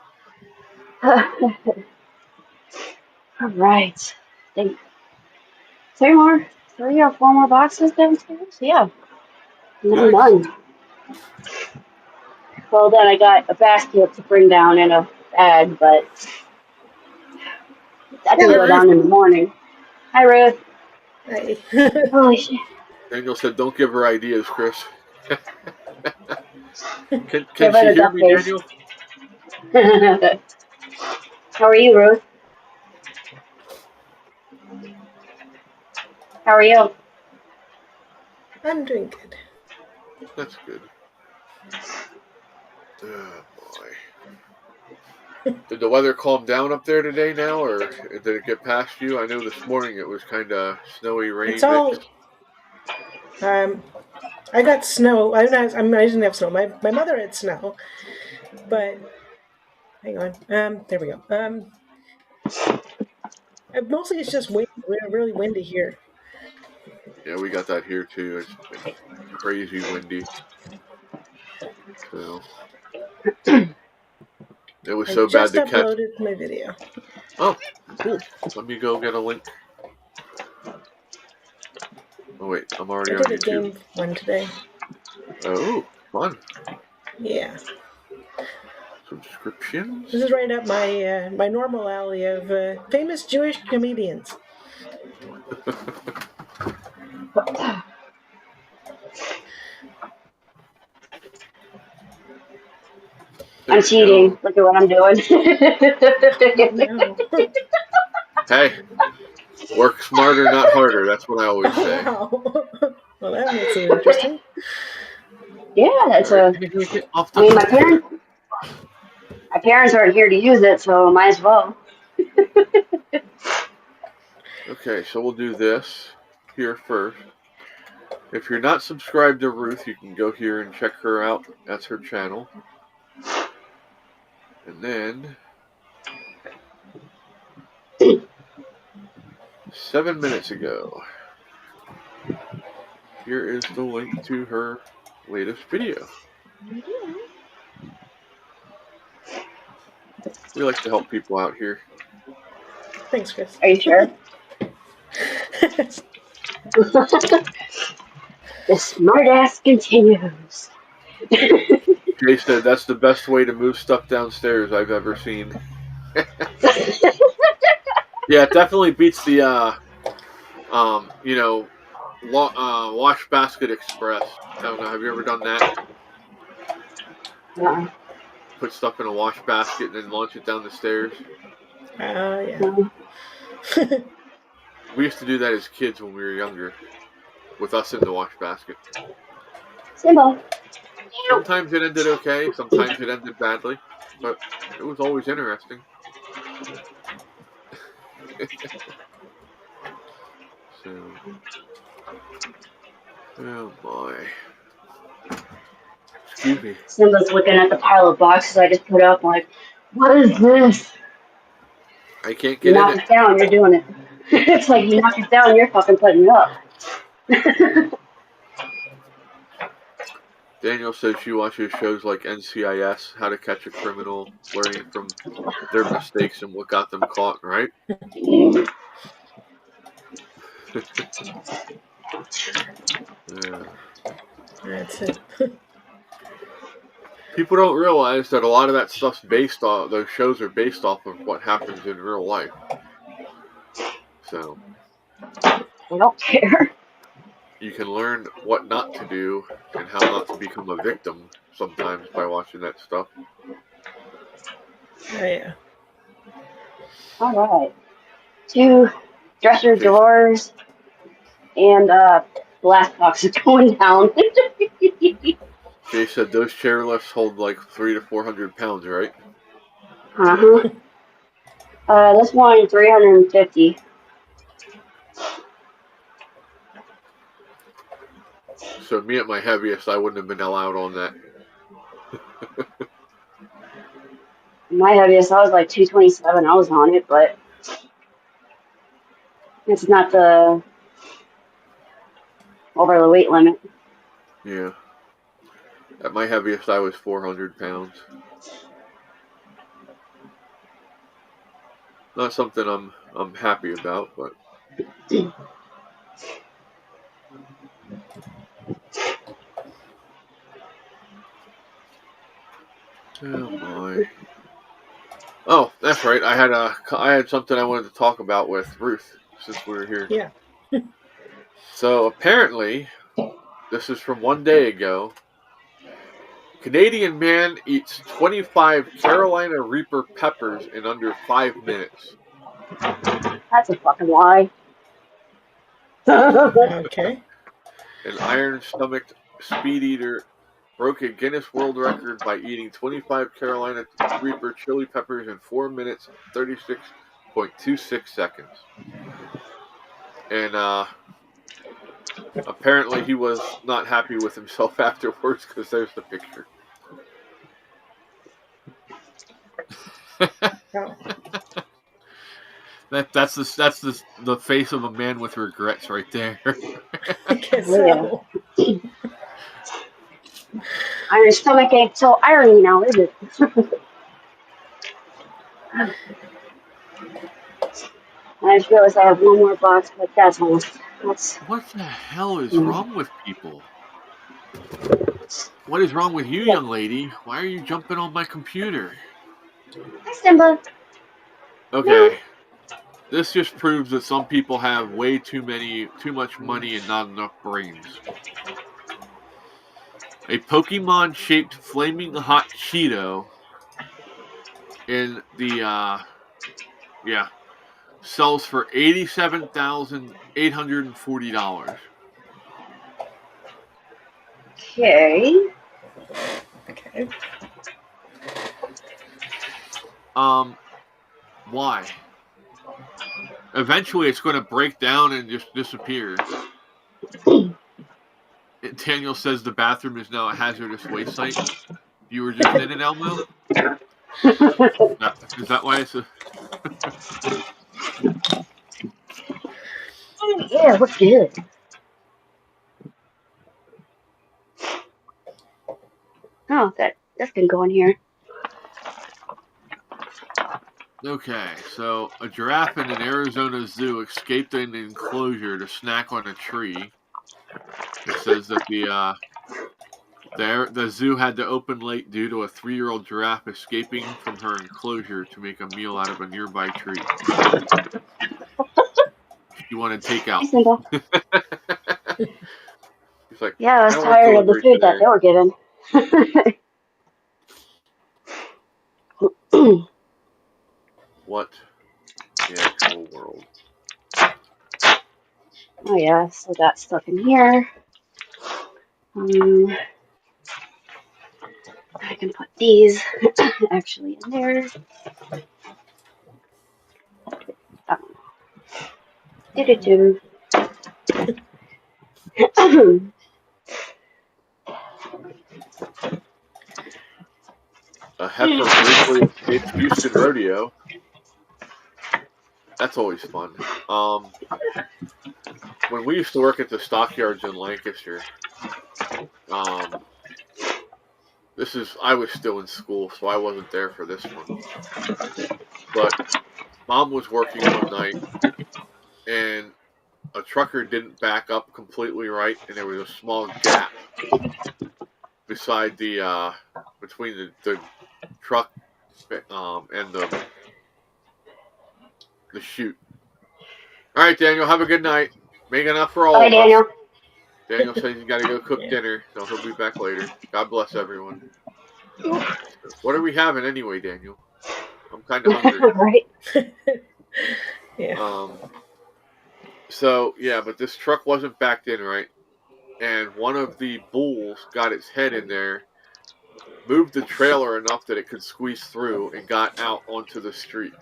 All right. 3 or 4 more boxes downstairs? Yeah. And then I'm done. Well, then I got a basket to bring down in a bag, but that can go down in the morning. Hi, Ruth. Hi. Holy shit. Daniel said, don't give her ideas, Chris. Can Give she her the hear duck me, face. Daniel? How are you, Ruth? How are you? I'm doing good. That's good. Oh, boy. Did the weather calm down up there today now, or did it get past you? I know this morning it was kind of snowy, rain It's all. mixed. I got snow. I didn't have snow. My mother had snow, but hang on. There we go. Mostly it's just wind. We're really windy here. Yeah, we got that here too. It's been crazy windy. So it was so bad I just uploaded my video. Oh, cool. Let me go get a link. Oh wait, I'm already I on did a YouTube. game one today. Oh, fun. Yeah. Subscriptions? This is right up my my normal alley of famous Jewish comedians. I'm cheating. Look at what I'm doing. No. Hey, work smarter, not harder. That's what I always say. Wow. Well, that makes it interesting. Yeah, that's All right, a. get off I the mean, computer. my parents aren't here to use it, so might as well. Okay, so we'll do this here first. If you're not subscribed to Ruth, you can go here and check her out. That's her channel. And then 7 minutes ago, here is the link to her latest video. We like to help people out here. Thanks, Chris. Are you sure? The smartass continues. Jay said that's the best way to move stuff downstairs I've ever seen. Yeah, it definitely beats the Wash Basket Express. I don't know. Have you ever done that? Put stuff in a wash basket and then launch it down the stairs. Yeah. We used to do that as kids when we were younger, with us in the wash basket. Symbol. Sometimes it ended okay, sometimes it ended badly, but it was always interesting. So, oh boy. Excuse me. Simba's looking at the pile of boxes I just put up, like, what is this? I can't You get knock in it it. down, you're doing it. It's like you knock it down, you're fucking putting it up. Daniel says she watches shows like NCIS, How to Catch a Criminal, learning from their mistakes and what got them caught, right? Yeah. That's it. People don't realize that a lot of that stuff's based off, those shows are based off of what happens in real life. So, I don't care. you can learn what not to do and how not to become a victim sometimes by watching that stuff. Oh, yeah. Alright. 2 dresser Okay. drawers and glass boxes going down. Jay said those chairlifts hold like 300 to 400 pounds, right? Uh-huh. This one, 350. So me at my heaviest, I wouldn't have been allowed on that. My heaviest, I was like 227. I was on it, but it's not the over the weight limit. Yeah. At my heaviest, I was 400 pounds. Not something I'm happy about, but oh my. Oh, that's right. I had something I wanted to talk about with Ruth since we were here. Yeah. So apparently, this is from one day ago. Canadian man eats 25 Carolina Reaper peppers in under 5 minutes. That's a fucking lie. Okay. An iron-stomached speed eater broke a Guinness World Record by eating 25 Carolina Reaper chili peppers in 4 minutes, 36.26 seconds. And apparently he was not happy with himself afterwards because there's the picture. Oh. That's the face of a man with regrets right there. I guess so. Iron stomach ain't so irony now, is it? I just realized I have one more box, but that's What the hell is mm. wrong with people? What is wrong with you, Yeah. young lady? Why are you jumping on my computer? Hi, Simba. Meow. Okay, this just proves that some people have way too much money and not enough brains. A Pokemon-shaped flaming hot Cheeto in the sells for $87,840. Okay. Okay. Why? Eventually, it's going to break down and just disappear. Daniel says the bathroom is now a hazardous waste site. You were just in it, Elmo? Is that why it's a... Yeah, what's good? Oh, that's been going here. Okay, so a giraffe in an Arizona zoo escaped an enclosure to snack on a tree. It says that the zoo had to open late due to a 3-year-old giraffe escaping from her enclosure to make a meal out of a nearby tree. She wanted Hi, takeout. Simba. She's like, Yeah, I I was don't want tired of the delivery food that today. they were given. What the actual world? Oh yeah, so that's stuff in here. I can put these actually in there. Do-do-do. A heifer briefly escaped Houston rodeo. That's always fun. When we used to work at the stockyards in Lancaster, I was still in school, so I wasn't there for this one. But Mom was working one night, and a trucker didn't back up completely right, and there was a small gap beside between the truck and the chute. All right, Daniel, have a good night. Make enough for all Bye, of us. Daniel. Daniel says he's got to go cook Yeah. dinner, so he'll be back later. God bless everyone. What are we having anyway, Daniel? I'm kind of hungry. Right? Yeah. So yeah, but this truck wasn't backed in right, and one of the bulls got its head in there, moved the trailer enough that it could squeeze through, and got out onto the street.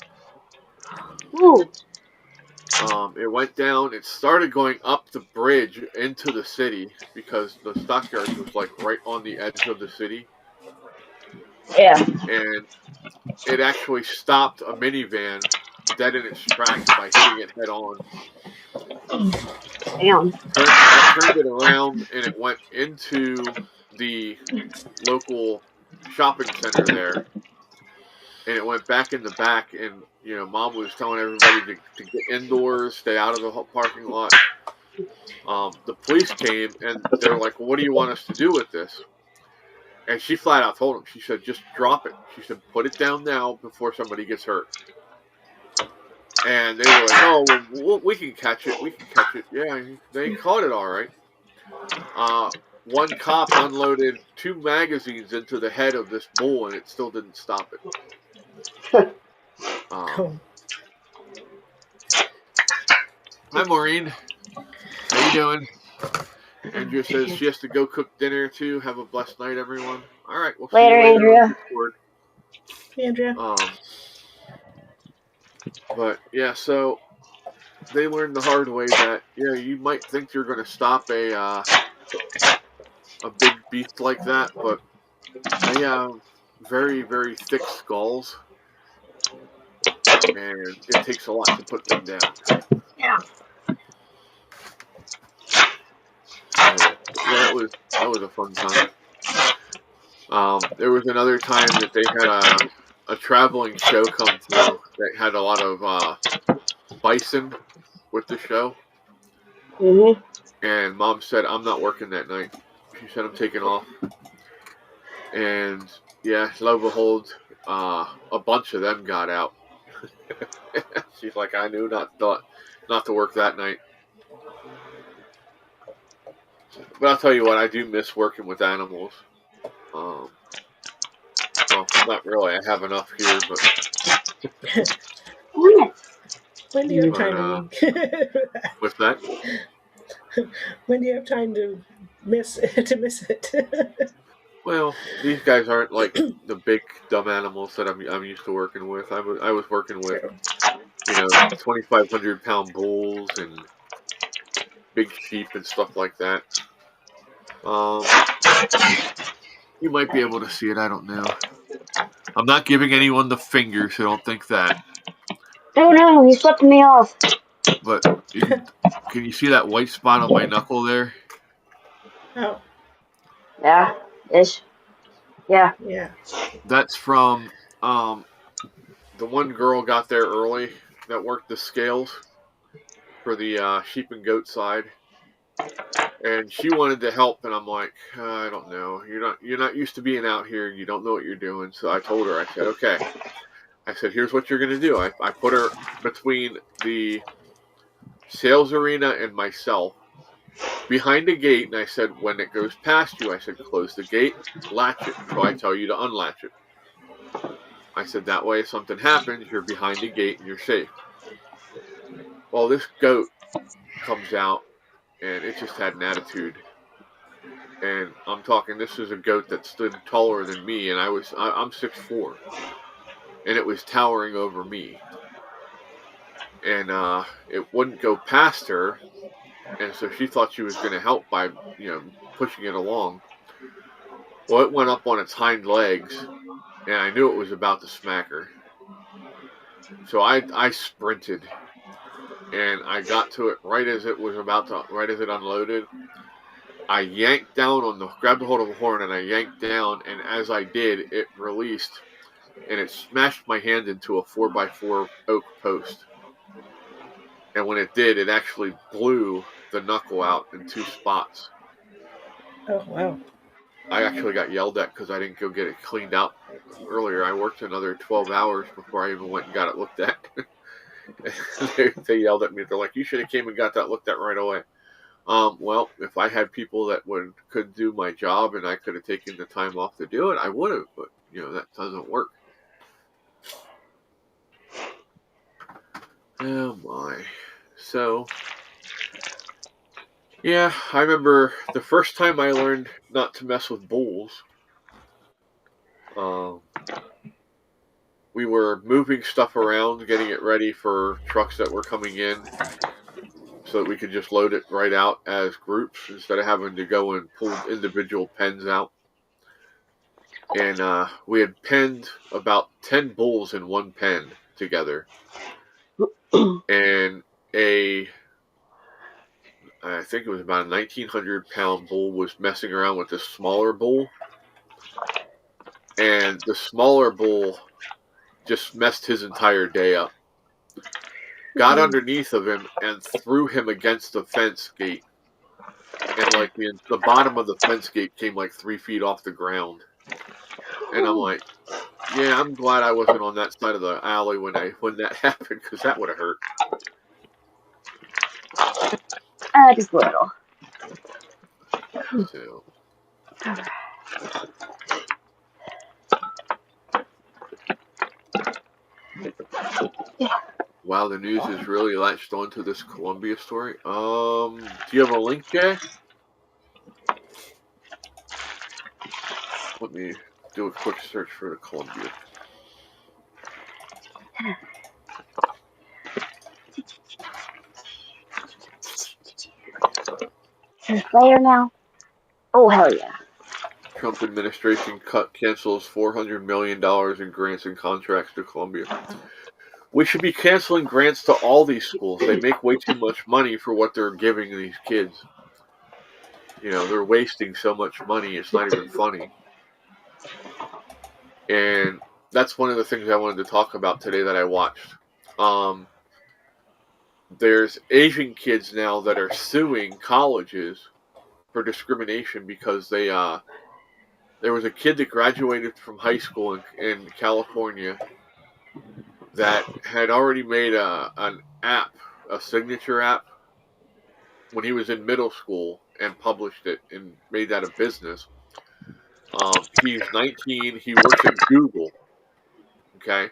Ooh. It went down. It started going up the bridge into the city because the stockyards was like right on the edge of the city, Yeah. and it actually stopped a minivan dead in its tracks by hitting it head on. Damn. Turned it around, and it went into the local shopping center there, and it went back in the back. And Mom was telling everybody to get indoors, stay out of the parking lot. The police came, and they were like, well, what do you want us to do with this? And she flat out told them, she said, just drop it. She said, put it down now before somebody gets hurt. And they were like, oh, well, we can catch it. We can catch it. Yeah, they caught it all right. One cop unloaded 2 magazines into the head of this bull, and it still didn't stop it. Cool. Hi, Maureen. How you doing? Andrea says she has to go cook dinner, too. Have a blessed night, everyone. All right, we'll see Later, you later Andrea. on Discord. Hey, Andrea. But, yeah, so they learned the hard way that, you might think you're going to stop a big beast like that, but they have very, very thick skulls, and it takes a lot to put them down. Yeah. So, yeah, that was a fun time. There was another time that they had a traveling show come through that had a lot of bison with the show. Mhm. And Mom said, I'm not working that night. She said, I'm taking off. And yeah, lo and behold, a bunch of them got out. She's like, I knew not to work that night. But I'll tell you what, I do miss working with animals. Well, not really. I have enough here, but When do you have but time to what's that? when do you have time to miss it? Well, these guys aren't like the big dumb animals that I'm used to working with. I was working with, True. 2,500-pound bulls and big sheep and stuff like that. You might be able to see it. I don't know. I'm not giving anyone the finger, so don't think that. Oh no, he's flipping me off. But can you see that white spot on my knuckle there? Oh, Yeah, ish. Yeah. yeah. That's from the one girl got there early that worked the scales for the sheep and goat side, and she wanted to help, and I'm like, I don't know. You're not used to being out here. You don't know what you're doing. So I told her. I said, okay. I said, here's what you're gonna do. I put her between the sales arena and myself behind a gate, and I said, when it goes past you, I said, close the gate, latch it until I tell you to unlatch it. I said, that way if something happens, you're behind the gate and you're safe. Well, this goat comes out, and it just had an attitude. And I'm talking, this is a goat that stood taller than me, and I'm 6'4", and it was towering over me. And it wouldn't go past her, and so she thought she was going to help by, pushing it along. Well, it went up on its hind legs, and I knew it was about to smack her. So I sprinted, and I got to it right as it unloaded. I grabbed a hold of the horn, and I yanked down, and as I did, it released, and it smashed my hand into a 4x4 oak post. And when it did, it actually blew the knuckle out in 2 spots. Oh, wow. I actually got yelled at because I didn't go get it cleaned out earlier. I worked another 12 hours before I even went and got it looked at. They yelled at me. They're like, you should have came and got that looked at right away. Well, if I had people that could do my job and I could have taken the time off to do it, I would have. But, that doesn't work. Oh, my. So, yeah, I remember the first time I learned not to mess with bulls. We were moving stuff around, getting it ready for trucks that were coming in so that we could just load it right out as groups instead of having to go and pull individual pens out. And we had penned about 10 bulls in one pen together. And I think it was about a 1,900-pound bull was messing around with this smaller bull. And the smaller bull just messed his entire day up. Got underneath of him and threw him against the fence gate. And like the bottom of the fence gate came like 3 feet off the ground. And I'm like, yeah, I'm glad I wasn't on that side of the alley when that happened, because that would have hurt. Just a little. So. Wow, the news is really latched onto this Columbia story. Do you have a link, Jay? Let me do a quick search for the Columbia. Is it later now? Oh, hell yeah. Trump administration cancels $400 million in grants and contracts to Columbia. We should be canceling grants to all these schools. They make way too much money for what they're giving these kids. They're wasting so much money, it's not even funny. And that's one of the things I wanted to talk about today that I watched. There's Asian kids now that are suing colleges for discrimination because there was a kid that graduated from high school in California that had already made an app, a signature app, when he was in middle school and published it and made that a business. He's 19. He works at Google. Okay,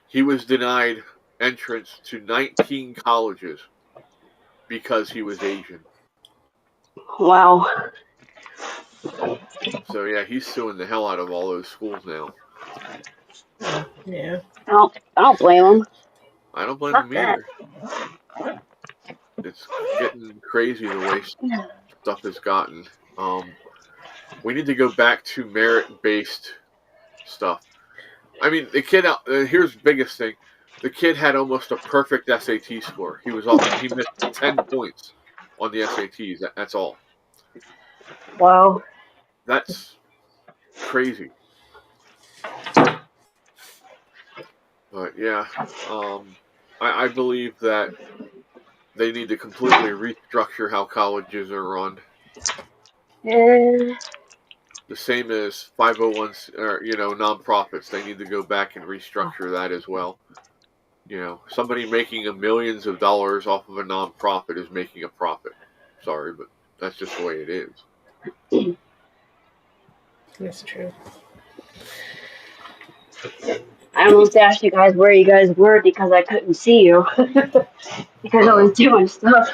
he was denied entrance to 19 colleges because he was Asian. Wow. So yeah, he's suing the hell out of all those schools now. Yeah. I don't blame him. I don't blame Fuck him that. either. It's getting crazy the way stuff has gotten. We need to go back to merit-based stuff. I mean, the kid out here's the biggest thing: the kid had almost a perfect SAT score. He missed 10 points on the SATs. That's all. Wow. That's crazy. But yeah, I believe that they need to completely restructure how colleges are run. Eh, The same as 501s or nonprofits. They need to go back and restructure that as well. Somebody making millions of dollars off of a nonprofit is making a profit. Sorry, but that's just the way it is. That's true. I almost asked you guys where you guys were because I couldn't see you. Because I was doing stuff.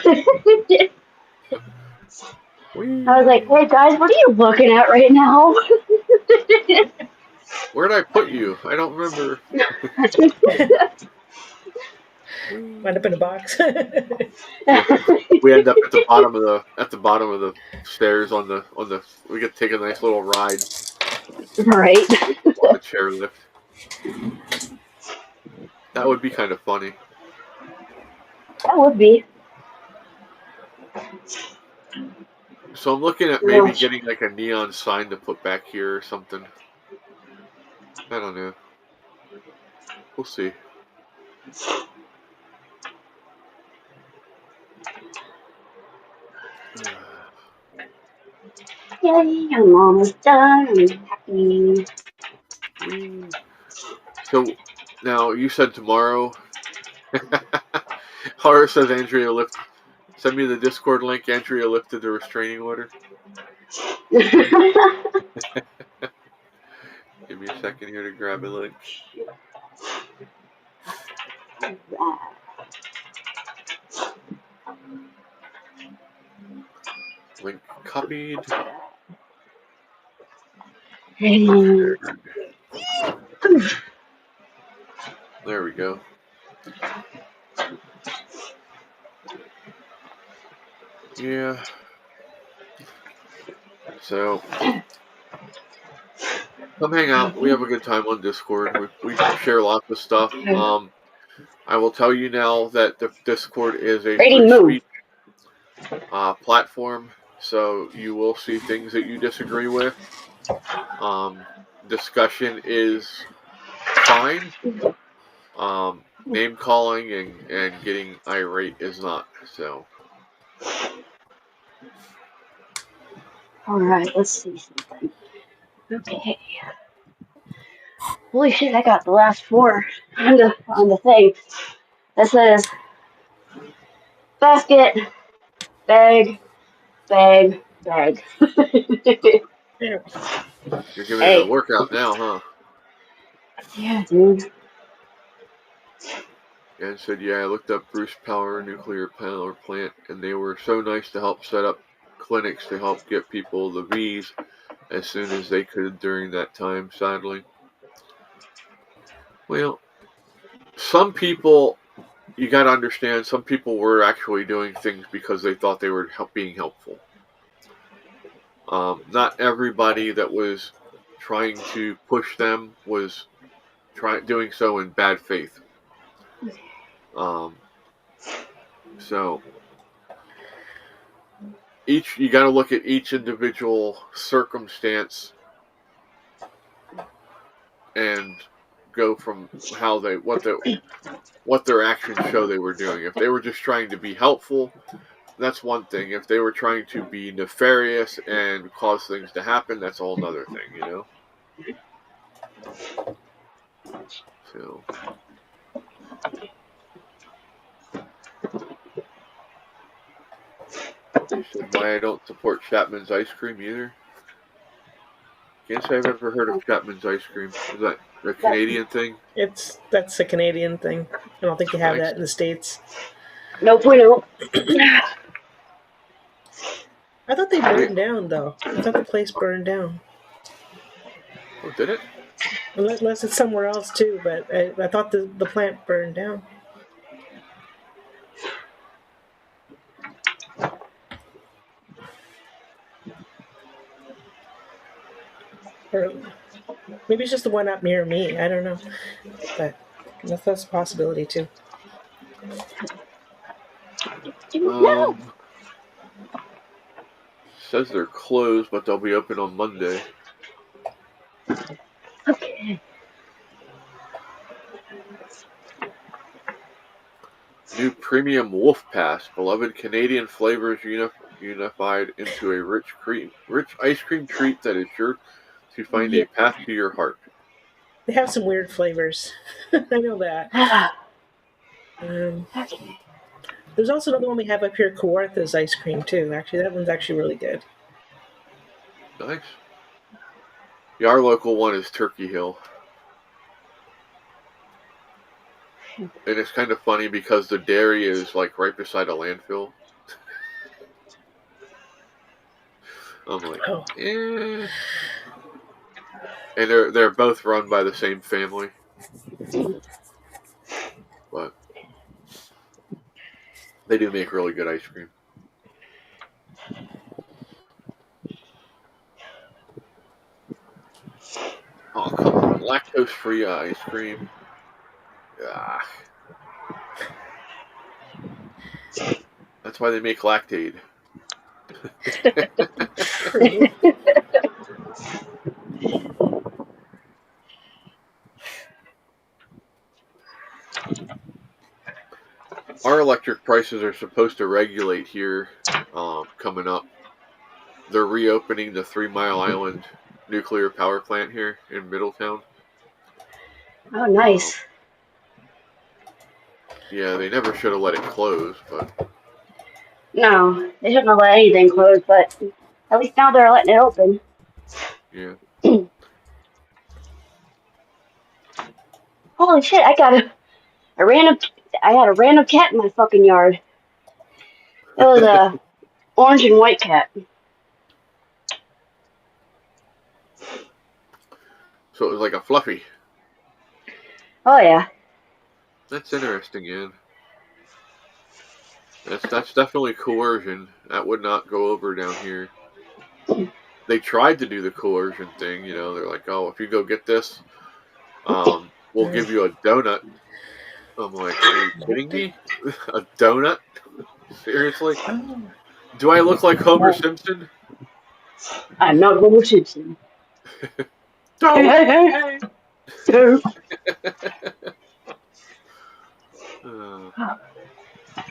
I was like, hey guys, what are you looking at right now? Where did I put you? I don't remember. Wind up in a box. We end up at the bottom of the stairs on the we get to take a nice little ride Right. on the chairlift. That would be kind of funny. That would be. So I'm looking at maybe getting like a neon sign to put back here or something. I don't know. We'll see. Yay, I'm almost done. I'm happy. So now you said tomorrow. Horror says Andrea send me the Discord link. Andrea lifted the restraining order. Give me a second here to grab a link. Link copied. There we go. Yeah. So come hang out. We have a good time on Discord. We share lots of stuff. I will tell you now that the Discord is a free speech platform, so you will see things that you disagree with. Discussion is fine. Name calling and getting irate is not. So. Alright, let's see something. Okay. Holy shit, I got the last 4 on the thing. That says basket, bag, bag, bag. You're giving it a workout now, huh? Yeah, dude. And said, yeah, I looked up Bruce Power Nuclear Power Plant, and they were so nice to help set up clinics to help get people the V's as soon as they could during that time, sadly. Well, some people, you got to understand, some people were actually doing things because they thought they were being helpful. Not everybody that was trying to push them was doing so in bad faith. So you got to look at each individual circumstance and go from what their actions show they were doing. If they were just trying to be helpful, that's one thing. If they were trying to be nefarious and cause things to happen, that's a whole other thing, So. Why I don't support Chapman's ice cream either. Can't say I've ever heard of Chapman's ice cream. Is that a Canadian thing? That's a Canadian thing. I don't think you have Nice. that in the States. Nope, we don't. I thought they burned down, though. I thought the place burned down. Oh, did it? Unless it's somewhere else, too, but I thought the plant burned down. Or maybe it's just the one up near me. I don't know. But that's a possibility, too. No. Says they're closed, but they'll be open on Monday. Okay. New premium Wolf Pass, beloved Canadian flavors unified into a rich ice cream treat that is sure to find a path to your heart. They have some weird flavors. I know that. Okay. There's also another one we have up here, Kawartha's ice cream, too. Actually, that one's actually really good. Nice. Yeah, our local one is Turkey Hill. And it's kind of funny because the dairy is like right beside a landfill. I'm like, eh. And they're both run by the same family. But they do make really good ice cream. Oh, come on. Lactose-free ice cream. Ah. That's why they make Lactaid. Our electric prices are supposed to regulate here coming up. They're reopening the 3 Mile Island nuclear power plant here in Middletown. Oh, nice. Yeah, they never should have let it close, but... No, they shouldn't have let anything close, but at least now they're letting it open. Yeah. Holy shit, I had a random cat in my fucking yard. It was a orange and white cat. So it was like a fluffy. Oh yeah. That's interesting, Ian. That's definitely coercion. That would not go over down here. They tried to do the coercion thing, They're like, oh, if you go get this, we'll give you a donut. I'm like, are you kidding me? A donut? Seriously? Do I look like Homer Simpson? I'm not Homer Simpson. Don't!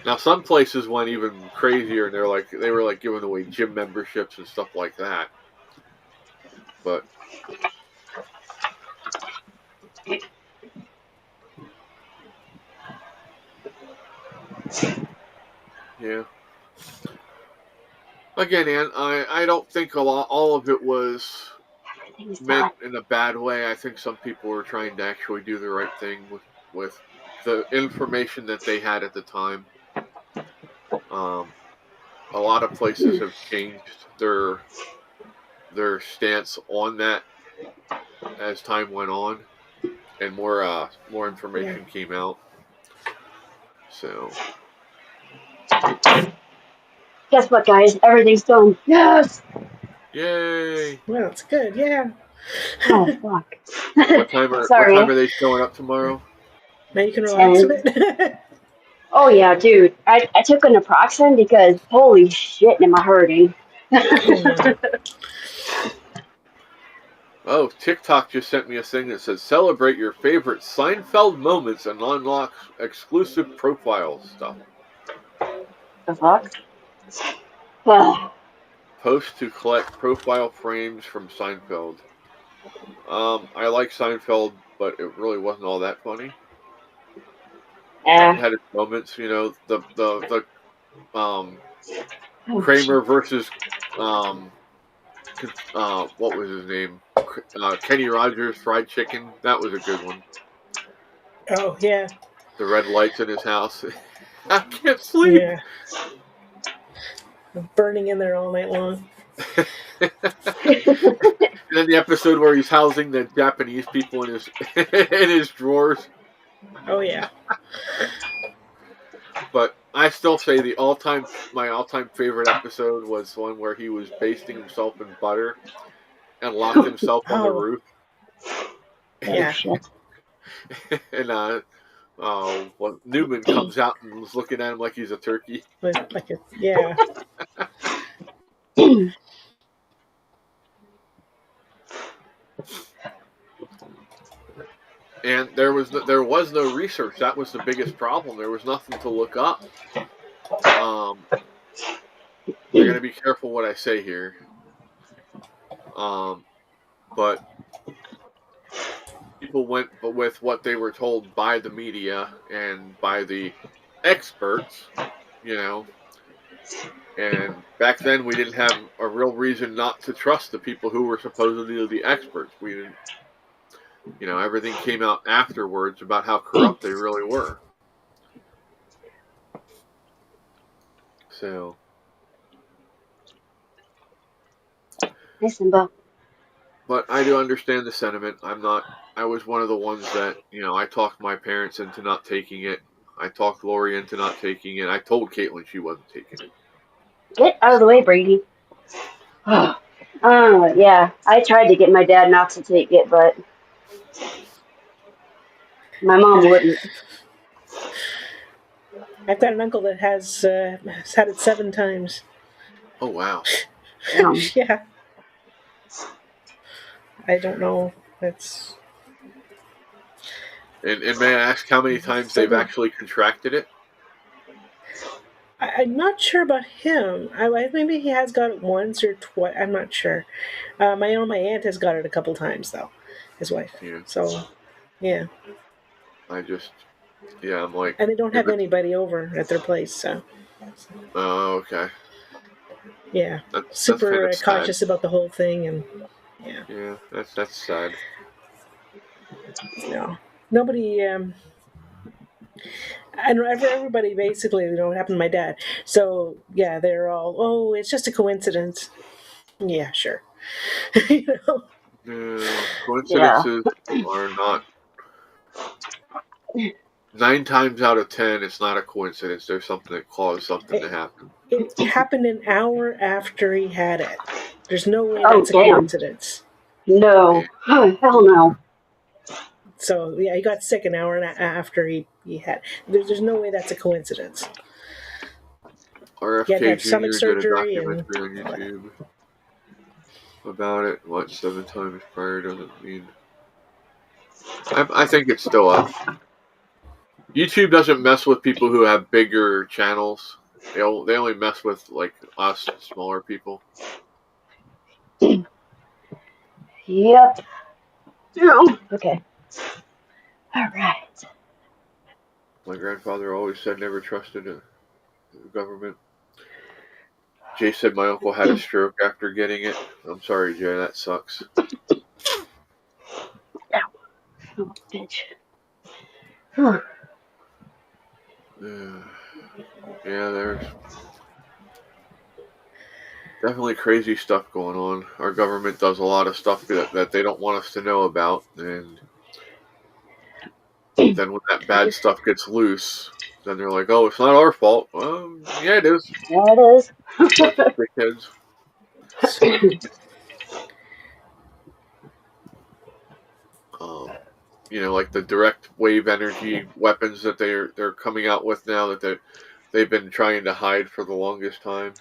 Now some places went even crazier, and they were giving away gym memberships and stuff like that. But yeah. Again, Ann, I don't think all of it was meant in a bad way. I think some people were trying to actually do the right thing with the information that they had at the time. A lot of places have changed their stance on that as time went on, and more information came out. So, guess what, guys? Everything's done. Yes. Yay! Well, it's good. Yeah. Oh fuck. What time are they showing up tomorrow? Now you can relax a bit. Oh yeah, dude. I took an naproxen because holy shit, am I hurting? Oh, TikTok just sent me a thing that says celebrate your favorite Seinfeld moments and unlock exclusive profile stuff. The fuck? Ugh. Post to collect profile frames from Seinfeld. I like Seinfeld, but it really wasn't all that funny. It had its moments, the Kramer versus what was his name? Kenny Rogers fried chicken. That was a good one. Oh yeah, The red lights in his house. I can't sleep. yeah. Burning in there all night long. And then the episode where he's housing the Japanese people in his in his drawers. Oh yeah. But I still say my all-time favorite episode was one where he was basting himself in butter and locked himself on the Oh. roof. Yeah. Shit. And Newman comes out and was looking at him like he's a turkey. Yeah. And there was no research. That was the biggest problem. There was nothing to look up. I gotta be careful what I say here. But people went with what they were told by the media and by the experts, And back then, we didn't have a real reason not to trust the people who were supposedly the experts. We didn't, everything came out afterwards about how corrupt they really were. So. Hey, Simba. But I do understand the sentiment. I was one of the ones that, I talked my parents into not taking it. I talked Lori into not taking it. I told Caitlin she wasn't taking it. Get out of the way, Brady. Yeah, I tried to get my dad not to take it, but my mom wouldn't. I've got an uncle that has had it 7 times. Oh, wow. Yeah. I don't know. That's. And may I ask how many times they've actually contracted it? I'm not sure about him. Maybe he has got it once or twice. I'm not sure. My aunt has got it a couple times though, his wife. Yeah. So, yeah. I'm like. And they don't have anybody over at their place, so. Oh, okay. Yeah. That's Super sad. cautious about the whole thing, and yeah. Yeah, that's sad. No, nobody. And everybody basically, it happened to my dad. So yeah, they're all, oh, it's just a coincidence. Yeah, sure. Coincidences are not. 9 times out of 10, it's not a coincidence. There's something that caused something to happen. It happened an hour after he had it. There's no way that's a coincidence. No. Oh, hell no. So yeah, he got sick an hour after he had. There's no way that's a coincidence. RFK Jr. did a documentary on YouTube about it. 7 times prior doesn't mean. I think it's still up. YouTube doesn't mess with people who have bigger channels. They only mess with like us, smaller people. Yep. Okay. All right. My grandfather always said never trusted the government. Jay said my uncle had a stroke after getting it. I'm sorry, Jay, that sucks. Ow. Oh, bitch. Huh. Yeah, there's definitely crazy stuff going on. Our government does a lot of stuff that they don't want us to know about, and then when that bad stuff gets loose, then they're like, "Oh, it's not our fault." Well, yeah, it is. Yeah, it is. The kids. Like the direct wave energy weapons that they're coming out with now that they've been trying to hide for the longest time.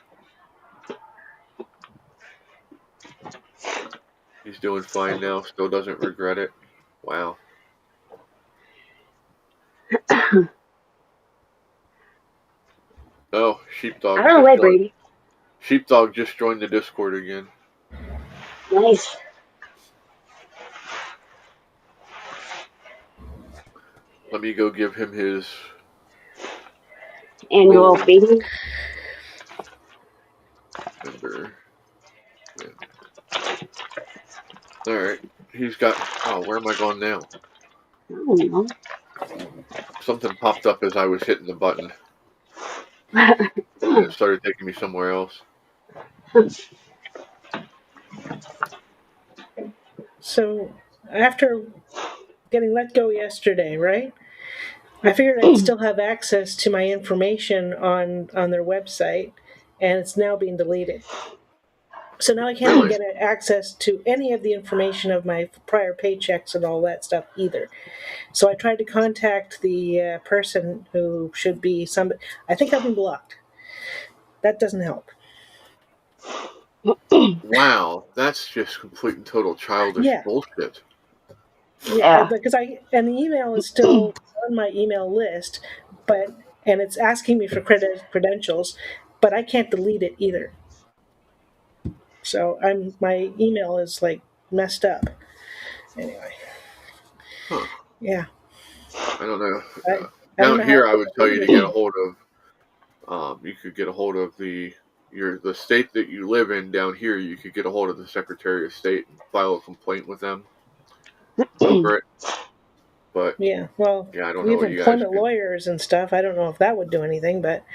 He's doing fine now. Still doesn't regret it. Wow. Oh, I don't know why, Brady. Sheepdog just joined the Discord again. Nice. Let me go give him his Annual feeding. member. Yeah. Alright. He's got... Oh, where am I going now? I don't know. Something popped up as I was hitting the button. And it started taking me somewhere else. So after getting let go yesterday, right? I figured I'd still have access to my information on their website, and it's now being deleted. So now I can't even get access to any of the information of my prior paychecks and all that stuff either. So I tried to contact the person who should be somebody. I think I've been blocked. That doesn't help. Wow, that's just complete and total childish bullshit. Yeah. Because and the email is still on my email list, and it's asking me for credentials, but I can't delete it either. So my email is like messed up. Anyway. Huh. Yeah. I don't know. I don't Down know here, how I would tell you to get a hold of. You could get a hold of the state that you live in. Down here, you could get a hold of the Secretary of State and file a complaint with them over it. But well, yeah, I don't we know have what you guys employment do. lawyers and stuff. I don't know if that would do anything, but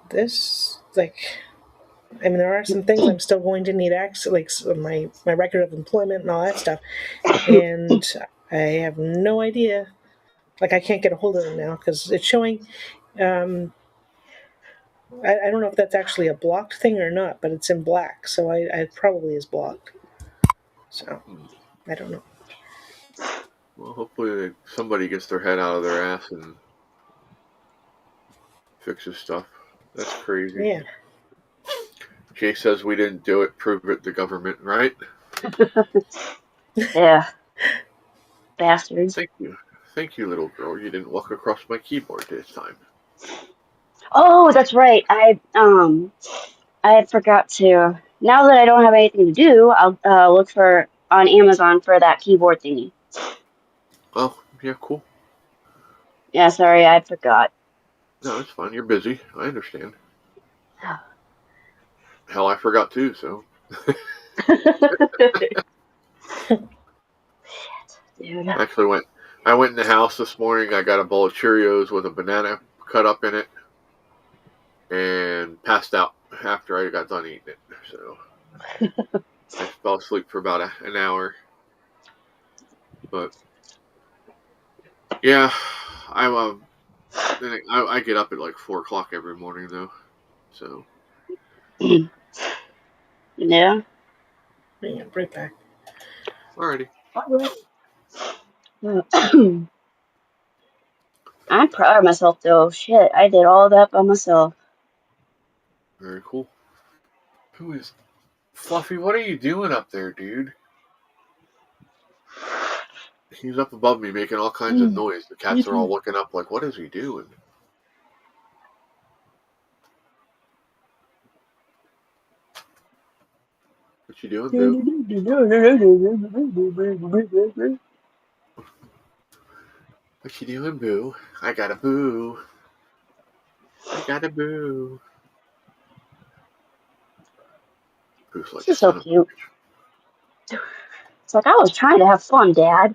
this I mean, there are some things I'm still going to need access, like my record of employment and all that stuff, and I have no idea. Like, I can't get a hold of them now because it's showing. I don't know if that's actually a blocked thing or not, but it's in black, so it probably is blocked. So I don't know. Well, hopefully somebody gets their head out of their ass and fixes stuff. That's crazy. Yeah. Jay says we didn't do it. Prove it, the government, right? Yeah. Bastards. Thank you, little girl. You didn't walk across my keyboard this time. Oh, that's right. I forgot to. Now that I don't have anything to do, I'll look for on Amazon for that keyboard thingy. Oh, yeah, cool. Yeah, sorry, I forgot. No, it's fine. You're busy. I understand. Hell, I forgot too, so. Dude. Actually, I went in the house this morning. I got a bowl of Cheerios with a banana cut up in it, and passed out after I got done eating it. So I fell asleep for about an hour. But yeah, I get up at like 4 o'clock every morning though. So Yeah. Yeah, right back. Alrighty. I'm proud of myself though. Shit, I did all that by myself. Very cool. Who is Fluffy? What are you doing up there, dude? He's up above me making all kinds of noise. The cats are all looking up like, what is he doing? What you doing, Boo? What you doing, Boo? I got a boo. I got a boo. Boo's like, This is so cute. It's like, I was trying to have fun, Dad.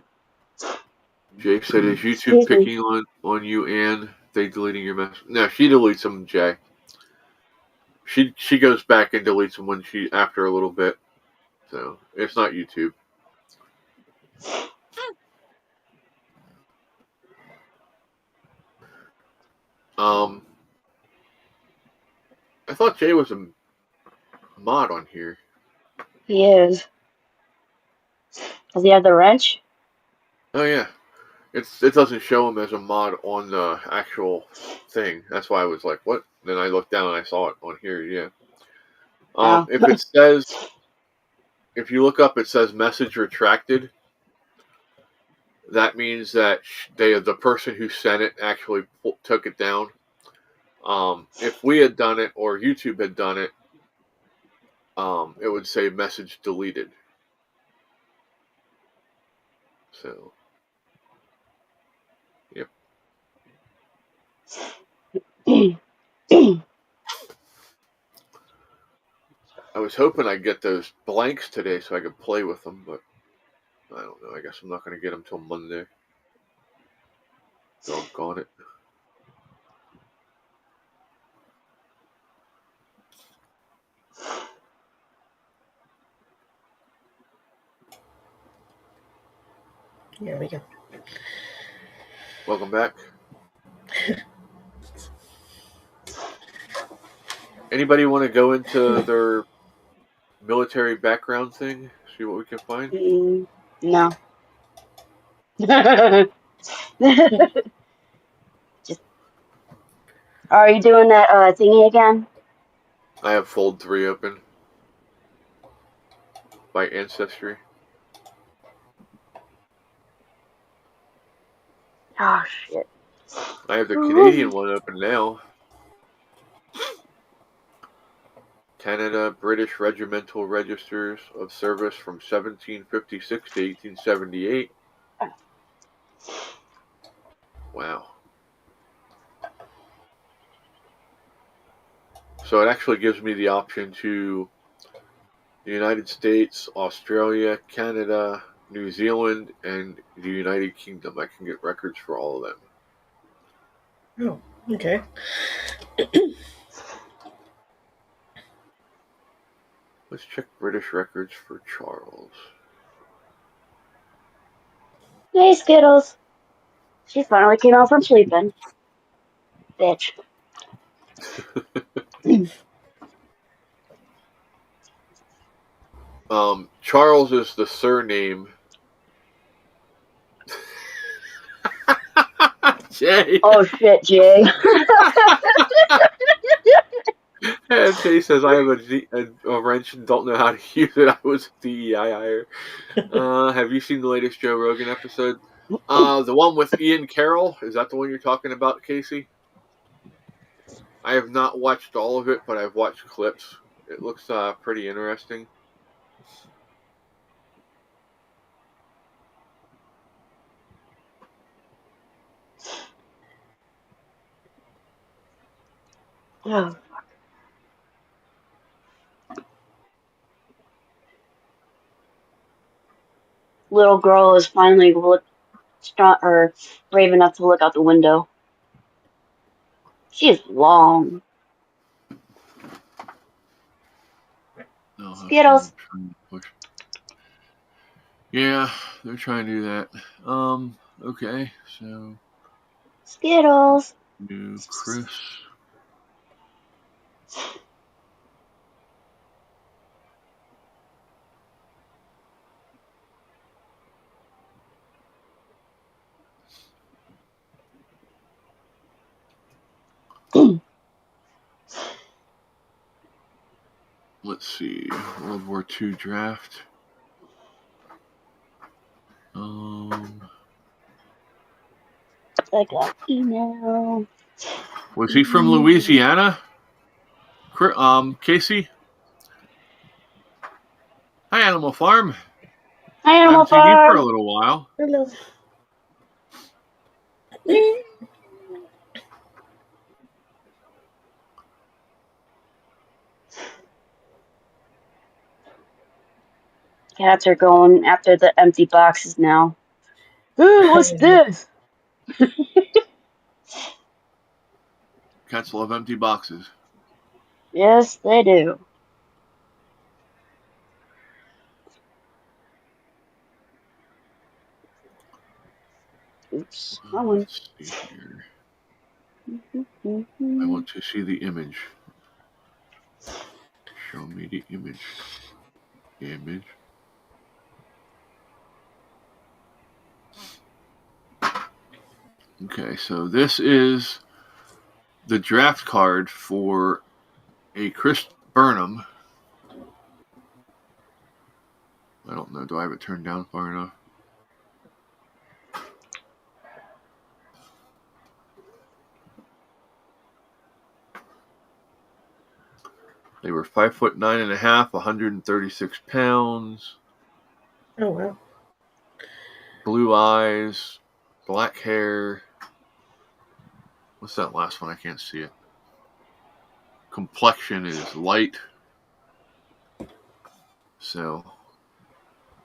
Jake said, is YouTube picking on you and they deleting your message? No, she deletes them, Jay. She goes back and deletes them when after a little bit. So it's not YouTube. I thought Jay was a mod on here. He is. Does he have the wrench? Oh yeah. It doesn't show him as a mod on the actual thing. That's why I was like, what? Then I looked down and I saw it on here, yeah. If it says if you look up, it says message retracted. That means that the person who sent it actually took it down. If we had done it or YouTube had done it, it would say message deleted. So, yep. I was hoping I'd get those blanks today so I could play with them, but I don't know. I guess I'm not going to get them till Monday. Doggone it. There we go. Welcome back. Anybody want to go into their military background thing? See what we can find? No. Just, are you doing that thingy again? I have Fold 3 open by Ancestry. Oh, shit. I have the Canadian one open now. Canada British Regimental Registers of Service from 1756 to 1878. Wow. So it actually gives me the option to the United States, Australia, Canada, New Zealand, and the United Kingdom. I can get records for all of them. Oh, okay. Let's check British records for Charles. Hey, Skittles. She finally came out from sleeping. Bitch. Charles is the surname. Jay. Oh, shit, Jay. And Jay says, I have a wrench and don't know how to use it. I was a DEI hire. Have you seen the latest Joe Rogan episode? The one with Ian Carroll? Is that the one you're talking about, Casey? I have not watched all of it, but I've watched clips. It looks pretty interesting. Oh, fuck. Little girl is finally brave enough to look out the window. She is long. Skittles. Yeah, they're trying to do that. Okay, so Skittles. new Chris. Let's see, World War II draft. I got email. Was he from Louisiana? Casey? Hi, Animal Farm. Hi, Animal Haven't seen you for a Farm. little while. Hello. Cats are going after the empty boxes now. Hey, what's this? Cats love empty boxes. Yes, they do. Oops. Let's see here. I want to see the image. Show me the image. Image. Okay, so this is the draft card for a Chris Burnham I don't know. Do I have it turned down far enough? They were 5'9.5", 136 pounds. Oh, wow. Blue eyes, black hair. What's that last one? I can't see it. Complexion is light. So,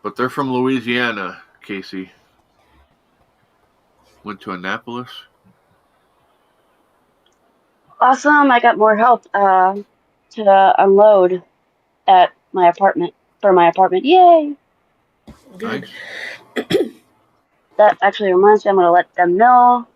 but they're from Louisiana, Casey. Went to Annapolis. Awesome. I got more help to unload at my apartment for my apartment. Yay! Good. Nice. That actually reminds me, I'm gonna let them know.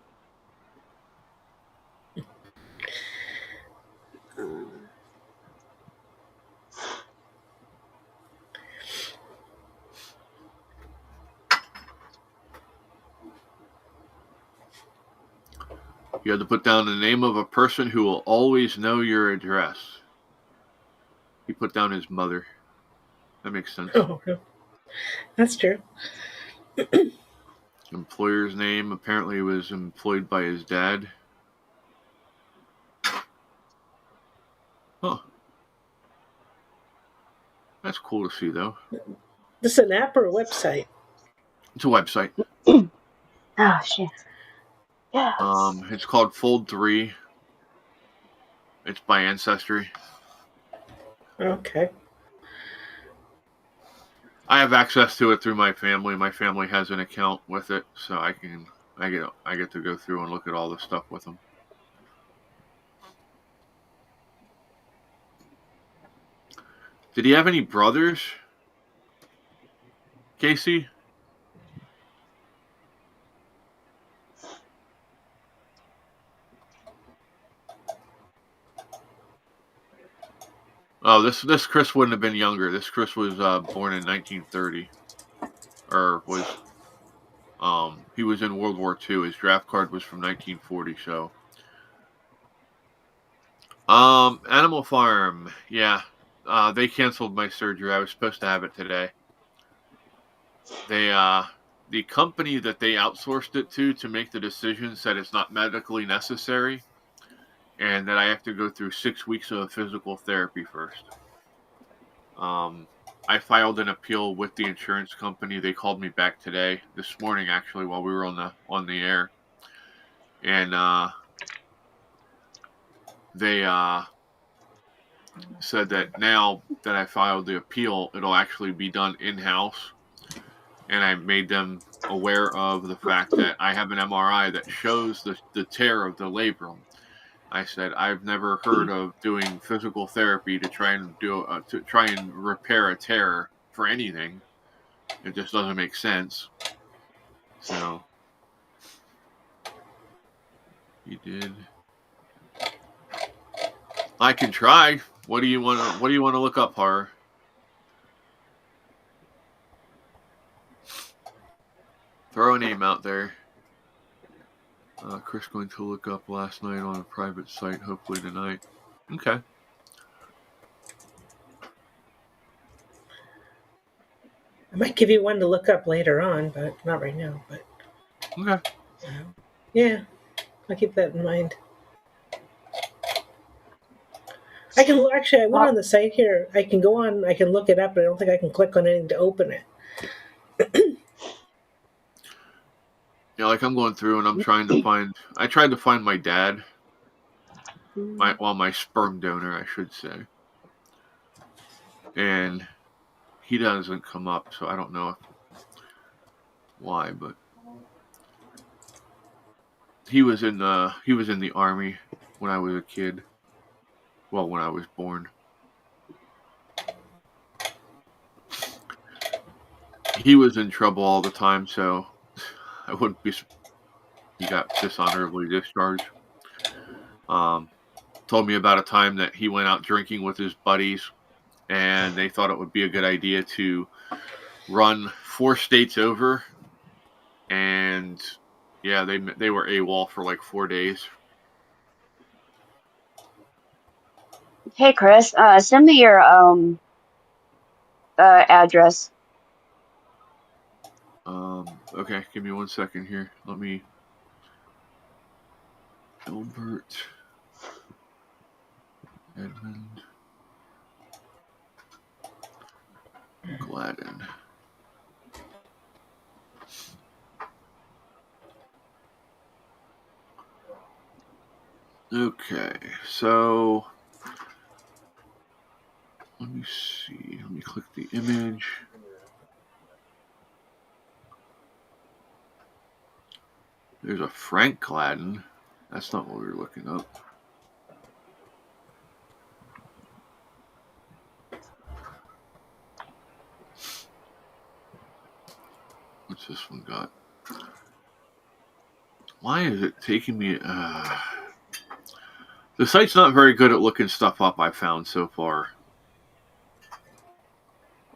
You have to put down the name of a person who will always know your address. He put down his mother. That makes sense. Oh, no. That's true. Employer's name. Apparently he was employed by his dad. Huh. That's cool to see, though. This is an app or a website? It's a website. Oh shit. Yeah. It's called Fold3. It's by Ancestry. Okay. I have access to it through my family. My family has an account with it, so I get to go through and look at all the stuff with them. Did he have any brothers, Casey? Oh, this Chris wouldn't have been younger. This Chris was born in 1930, or was he was in World War II. His draft card was from 1940. So, Animal Farm, yeah, they canceled my surgery. I was supposed to have it today. They the company that they outsourced it to make the decision said it's not medically necessary, and that I have to go through 6 weeks of physical therapy first. I filed an appeal with the insurance company. They called me back today, this morning actually, while we were on the air, and they said that now that I filed the appeal, it'll actually be done in-house, and I made them aware of the fact that I have an MRI that shows the tear of the labrum. I said I've never heard of doing physical therapy to try and repair a tear for anything. It just doesn't make sense. So you did. I can try. What do you want to look up, Horror? Throw a name out there. Chris going to look up last night on a private site, hopefully tonight. Okay. I might give you one to look up later on, but not right now. But Okay. yeah, I'll keep that in mind. I can actually. I went on the site here. I can go on. I can look it up, but I don't think I can click on anything to open it. Yeah, like I'm going through and I'm trying to find. I tried to find my dad. My sperm donor, I should say. And he doesn't come up, so I don't know why, but he was in the army when I was a kid. Well, when I was born. He was in trouble all the time, so I wouldn't be. He got dishonorably discharged. Told me about a time that he went out drinking with his buddies, and they thought it would be a good idea to run 4 states over, and yeah, they were AWOL for like 4 days. Hey Chris, send me your address. Okay, give me 1 second here. Let me... Gilbert... Edmund... Gladden. Okay, so... Let me see. Let me click the image. There's a Frank Gladden. That's not what we were looking up. What's this one got? Why is it taking me... The site's not very good at looking stuff up, I found so far.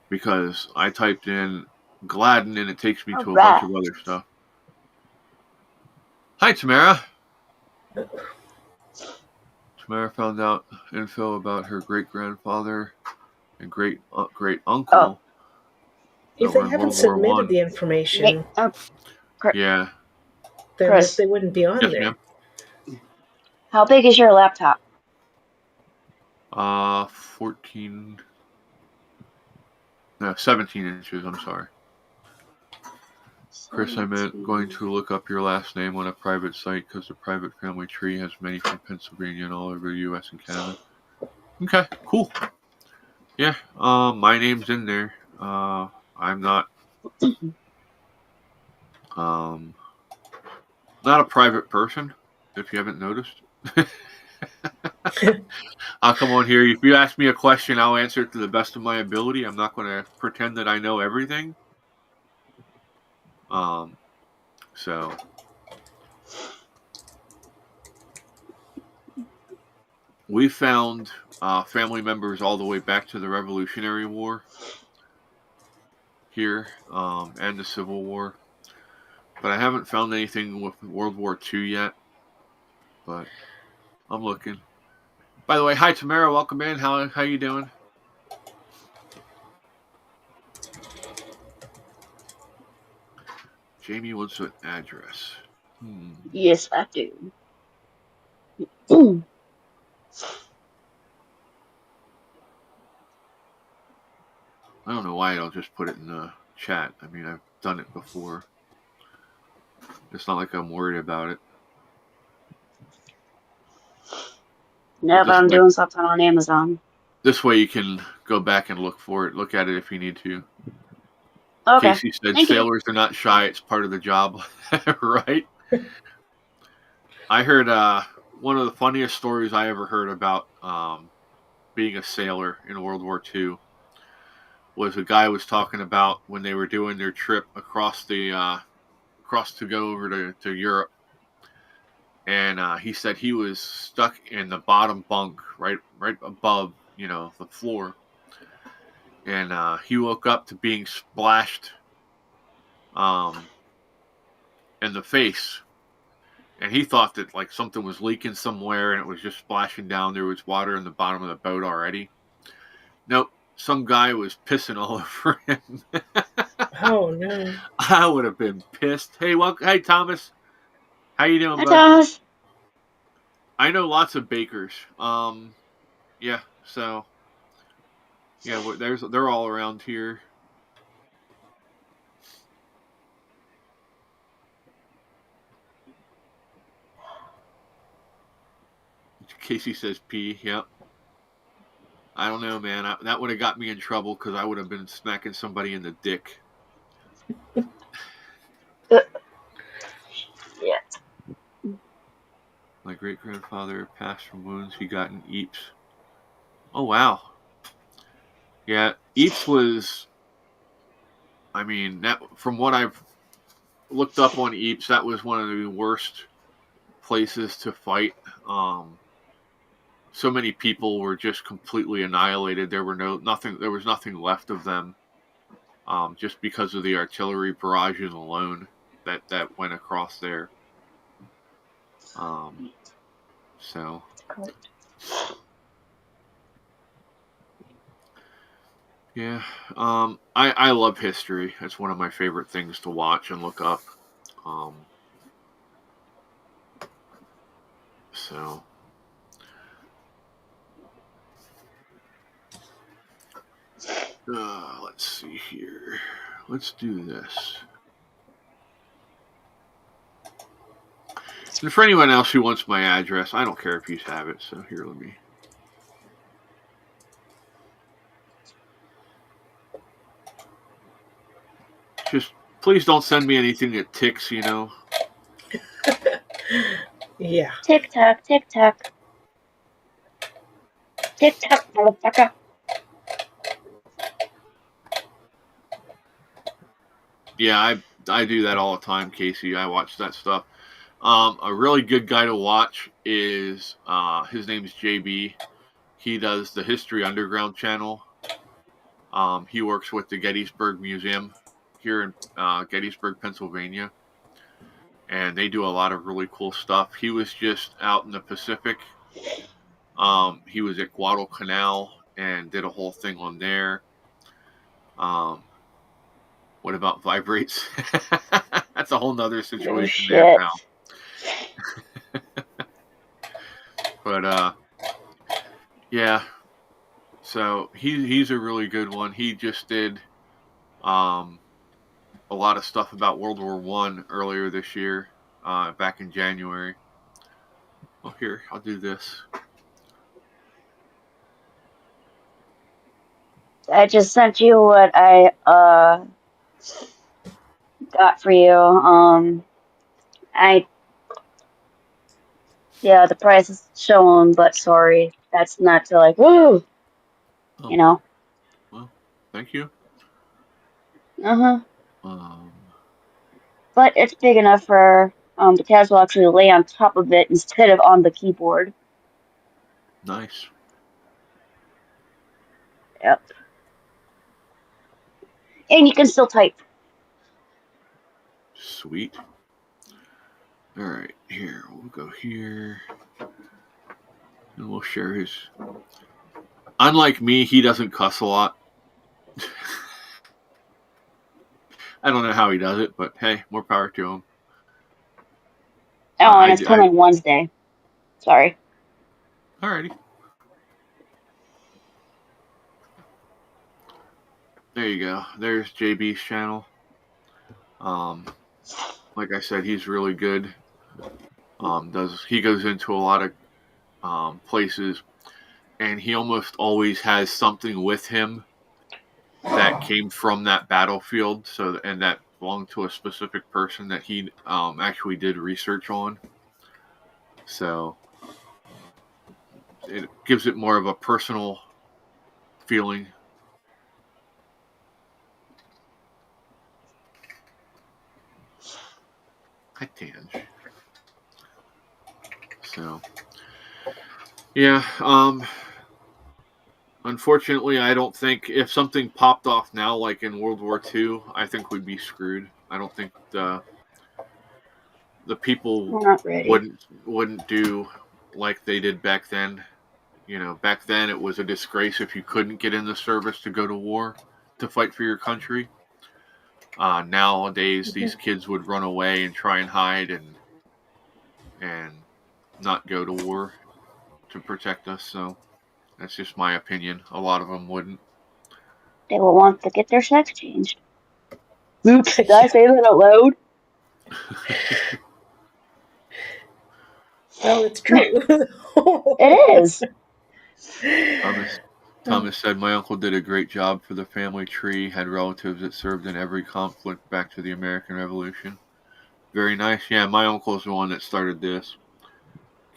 Because I typed in Gladden and it takes me to a bunch of other stuff. Hi, Tamara. Tamara found out info about her great-grandfather and great-uncle. Oh. If they haven't submitted the information, yeah, then Chris, they wouldn't be on yes, there. ma'am. How big is your laptop? 17 inches, I'm sorry. Chris, I meant going to look up your last name on a private site because the private family tree has many from Pennsylvania and all over the U.S. and Canada. Okay, cool. Yeah, my name's in there. I'm not not a private person, if you haven't noticed. I'll come on here. If you ask me a question, I'll answer it to the best of my ability. I'm not going to pretend that I know everything. So we found family members all the way back to the Revolutionary War here, and the Civil War. But I haven't found anything with World War II yet. But I'm looking. By the way, hi Tamara, welcome in. How you doing? Jamie wants an address. Yes, I do. I don't know why I don't just put it in the chat. I mean, I've done it before. It's not like I'm worried about it. No, but I'm doing something on Amazon. This way you can go back and look for it. Look at it if you need to. Okay. Casey said sailors are not shy. It's part of the job. Right? I heard one of the funniest stories I ever heard about being a sailor in World War II was a guy was talking about when they were doing their trip across to go over to Europe. And he said he was stuck in the bottom bunk, right above, the floor. And he woke up to being splashed in the face. And he thought that like something was leaking somewhere and it was just splashing down. There was water in the bottom of the boat already. Nope. Some guy was pissing all over him. Oh, no. I would have been pissed. Hey, hey, Thomas. How you doing, bud? Thomas. I know lots of bakers. Yeah, so... Yeah, they're all around here. Casey says P. Yep. I don't know, man. That would have got me in trouble because I would have been smacking somebody in the dick. Yeah. My great-grandfather passed from wounds he got in Ypres. Oh, wow. Yeah, Ypres was... I mean, from what I've looked up on Ypres, that was one of the worst places to fight. So many people were just completely annihilated. There was nothing left of them, just because of the artillery barrages alone that went across there. Yeah. I love history. It's one of my favorite things to watch and look up. Um, so let's see here. Let's do this. And for anyone else who wants my address, I don't care if you have it. So here, let me. Just please don't send me anything that ticks. Yeah. Tick tock, tick tock. Tick tock, motherfucker. Yeah, I do that all the time, Casey. I watch that stuff. A really good guy to watch is his name is JB. He does the History Underground channel. He works with the Gettysburg Museum here in Gettysburg, Pennsylvania, and they do a lot of really cool stuff. He was just out in the Pacific. He was at Guadalcanal and did a whole thing on there. What about vibrates? That's a whole nother situation there, pal. But yeah. So he's a really good one. He just did a lot of stuff about World War I earlier this year, back in January. Well, here, I'll do this. I just sent you what I got for you. Yeah, the price is shown, but sorry, that's not to like woo. Oh. You know. Well, thank you. But it's big enough for the tabs will actually lay on top of it instead of on the keyboard. Nice. Yep. And you can still type. Sweet. All right, here we'll go here, and we'll share his. Unlike me, he doesn't cuss a lot. I don't know how he does it, but hey, more power to him. Oh, and it's coming Wednesday. Sorry. Alrighty. There you go. There's JB's channel. Like I said, he's really good. He goes into a lot of places, and he almost always has something with him that came from that battlefield. And that belonged to a specific person that he actually did research on. So it gives it more of a personal feeling. Hi, Tange. So, yeah. Unfortunately, I don't think if something popped off now, like in World War II, I think we'd be screwed. I don't think the people wouldn't do like they did back then. Back then it was a disgrace if you couldn't get in the service to go to war to fight for your country. Nowadays, these kids would run away and try and hide and not go to war to protect us. So that's just my opinion. A lot of them wouldn't. They will want to get their sex changed. Oops, did I say that out loud? Well, it's true. It is. Thomas said, my uncle did a great job for the family tree, had relatives that served in every conflict back to the American Revolution. Very nice. Yeah, my uncle is the one that started this.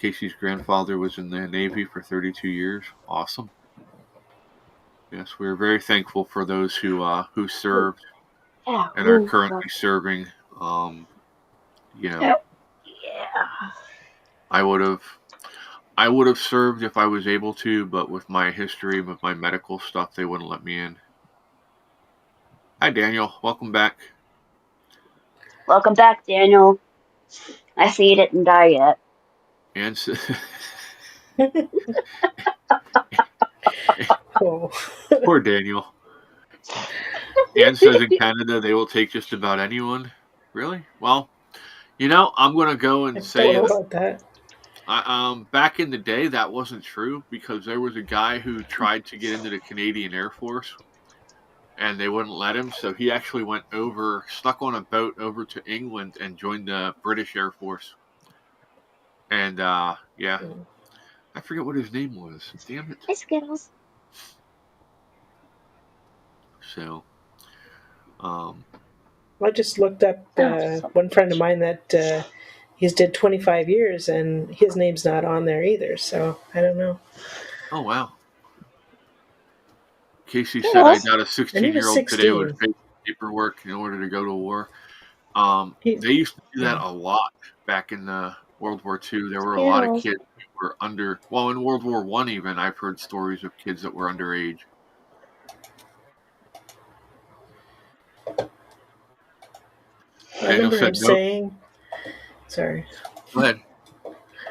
Casey's grandfather was in the Navy for 32 years. Awesome. Yes, we're very thankful for those who served and are currently serving. Yeah. I would have served if I was able to, but with my history, with my medical stuff, they wouldn't let me in. Hi, Daniel. Welcome back. Welcome back, Daniel. I see you didn't die yet. And Oh. Poor Daniel. Anne says in Canada they will take just about anyone. Really? Well, I'm going to go I and don't say know that about that. back in the day that wasn't true, because there was a guy who tried to get into the Canadian Air Force and they wouldn't let him, so he actually went over, stuck on a boat over to England and joined the British Air Force. And yeah, Mm. I forget what his name was. Damn it. Hi, Skittles. So, um, I just looked up one friend of mine that he's did 25 years, and his name's not on there either. So I don't know. oh wow. Casey said, I Skittles. got a And he was 16-year-old today with 16. paperwork in order to go to war. He, They used to do that yeah. a lot back in the World War II. There were a lot of Skittles. kids who were in World War I even, I've heard stories of kids that were underage. I Daniel remember said, him nope. saying, sorry. Go ahead.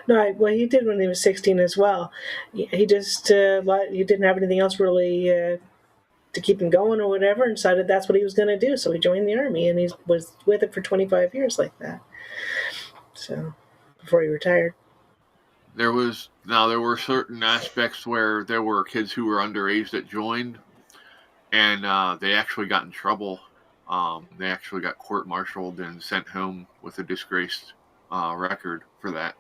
No, well, he did when he was 16 as well. He just he didn't have anything else really to keep him going or whatever, and decided that's what he was going to do. So he joined the army, and he was with it for 25 years like that. So before he retired. There were certain aspects where there were kids who were underage that joined, and they actually got in trouble. They actually got court-martialed and sent home with a disgraced record for that.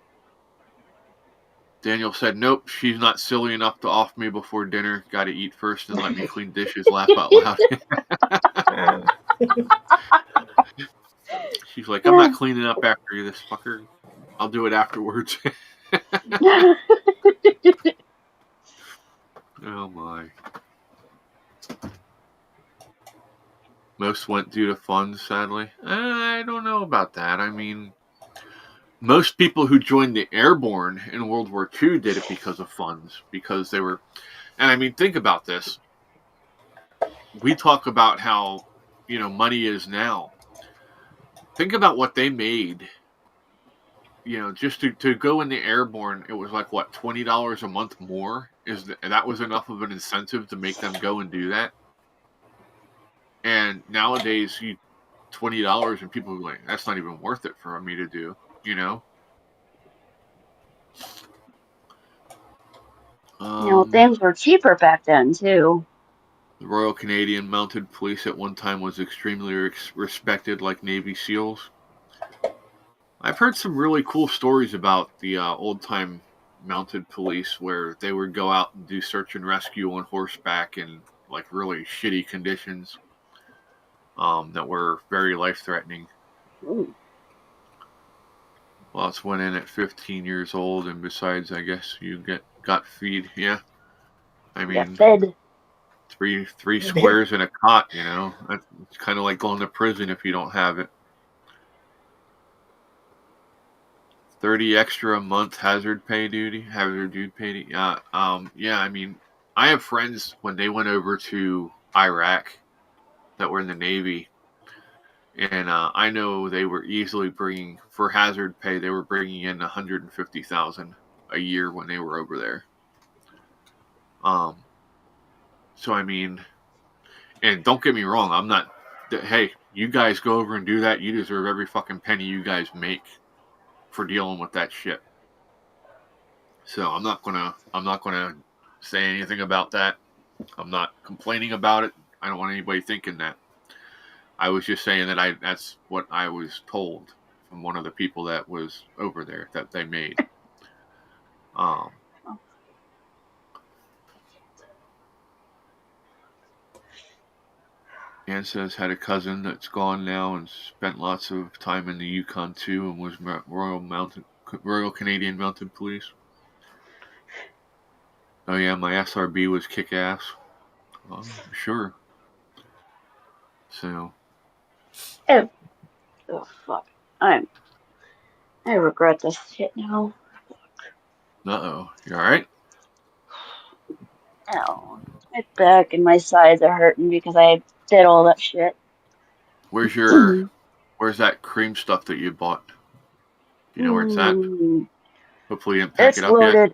Daniel said, nope, she's not silly enough to off me before dinner. Got to eat first and let me clean dishes. Laugh out loud. She's like, I'm not cleaning up after you, this fucker. I'll do it afterwards. Oh my. Most went due to funds, sadly. I don't know about that. I mean, most people who joined the Airborne in World War II did it because of funds, because they were. And I mean, think about this. We talk about how, money is now. Think about what they made. Just to go in the Airborne, it was like, what, $20 a month more? That was enough of an incentive to make them go and do that? And nowadays, $20 and people are like, that's not even worth it for me to do, Things were cheaper back then too. The Royal Canadian Mounted Police at one time was extremely respected, like Navy SEALs. I've heard some really cool stories about the old-time mounted police, where they would go out and do search and rescue on horseback in like really shitty conditions that were very life-threatening. Ooh. Lots went in at 15 years old, and besides, I guess you got feed. Yeah, I mean, fed. three squares and a cot. It's kind of like going to prison if you don't have it. 30 extra a month hazard duty. Yeah, yeah. I mean, I have friends when they went over to Iraq that were in the Navy, and I know they were easily bringing, for hazard pay, they were bringing in $150,000 a year when they were over there. So I mean, and don't get me wrong, I'm not. Hey, you guys go over and do that. You deserve every fucking penny you guys make for dealing with that shit. So I'm not gonna say anything about that. I'm not complaining about it. I don't want anybody thinking that. I was just saying that that's what I was told from one of the people that was over there that they made. Ann says had a cousin that's gone now and spent lots of time in the Yukon too, and was Royal Canadian Mounted Police. Oh yeah, my SRB was kick ass. Sure. So. Oh fuck! I regret this shit now. Uh-oh. You alright? Ow. My back and my sides are hurting because I did all that shit. Where's that cream stuff that you bought? Do you know where it's at? Hopefully you didn't pack It's it up loaded. yet.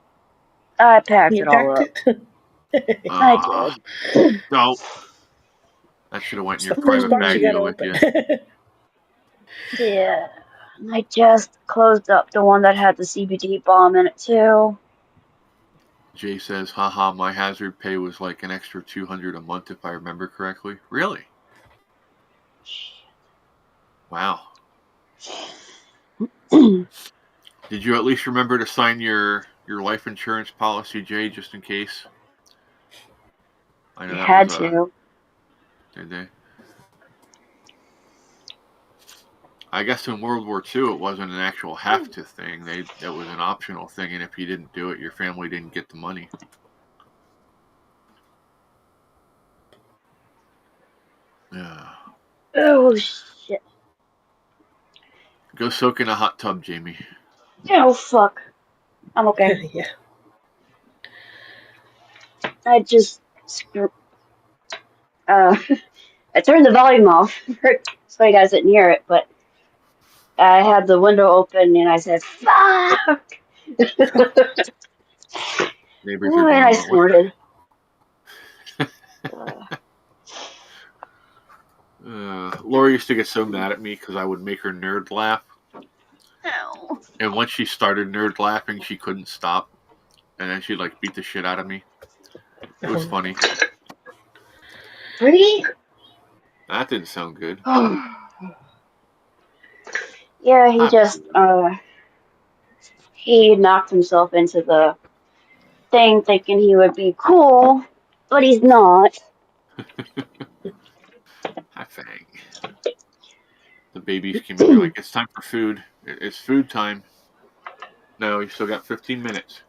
I packed You it all packed up. it? I did. Don't. That should have went It's in the your first private box bag you to gotta go with open. you. Yeah. I just closed up the one that had the CBD bomb in it too. Jay says, haha, my hazard pay was like an extra $200 a month if I remember correctly. Really? Wow. Did you at least remember to sign your life insurance policy, Jay, just in case? I know You that was had to. did they? I guess in World War II it wasn't an actual have to thing. That was an optional thing, and if you didn't do it, your family didn't get the money. Yeah. Oh shit. Go soak in a hot tub, Jamie. Oh fuck. I'm okay. Yeah. I just I turned the volume off so you guys didn't hear it, but I had the window open and I said, fuck! Neighbors are Oh, and going, I what the? snorted. Laura used to get so mad at me because I would make her nerd laugh. Ow. And once she started nerd laughing, she couldn't stop. And then she'd like beat the shit out of me. It was funny. Pretty? That didn't sound good. Yeah, he knocked himself into the thing thinking he would be cool, but he's not. Hi, Fang. The babies came in. They're like, it's time for food. It's food time. No, you still got 15 minutes.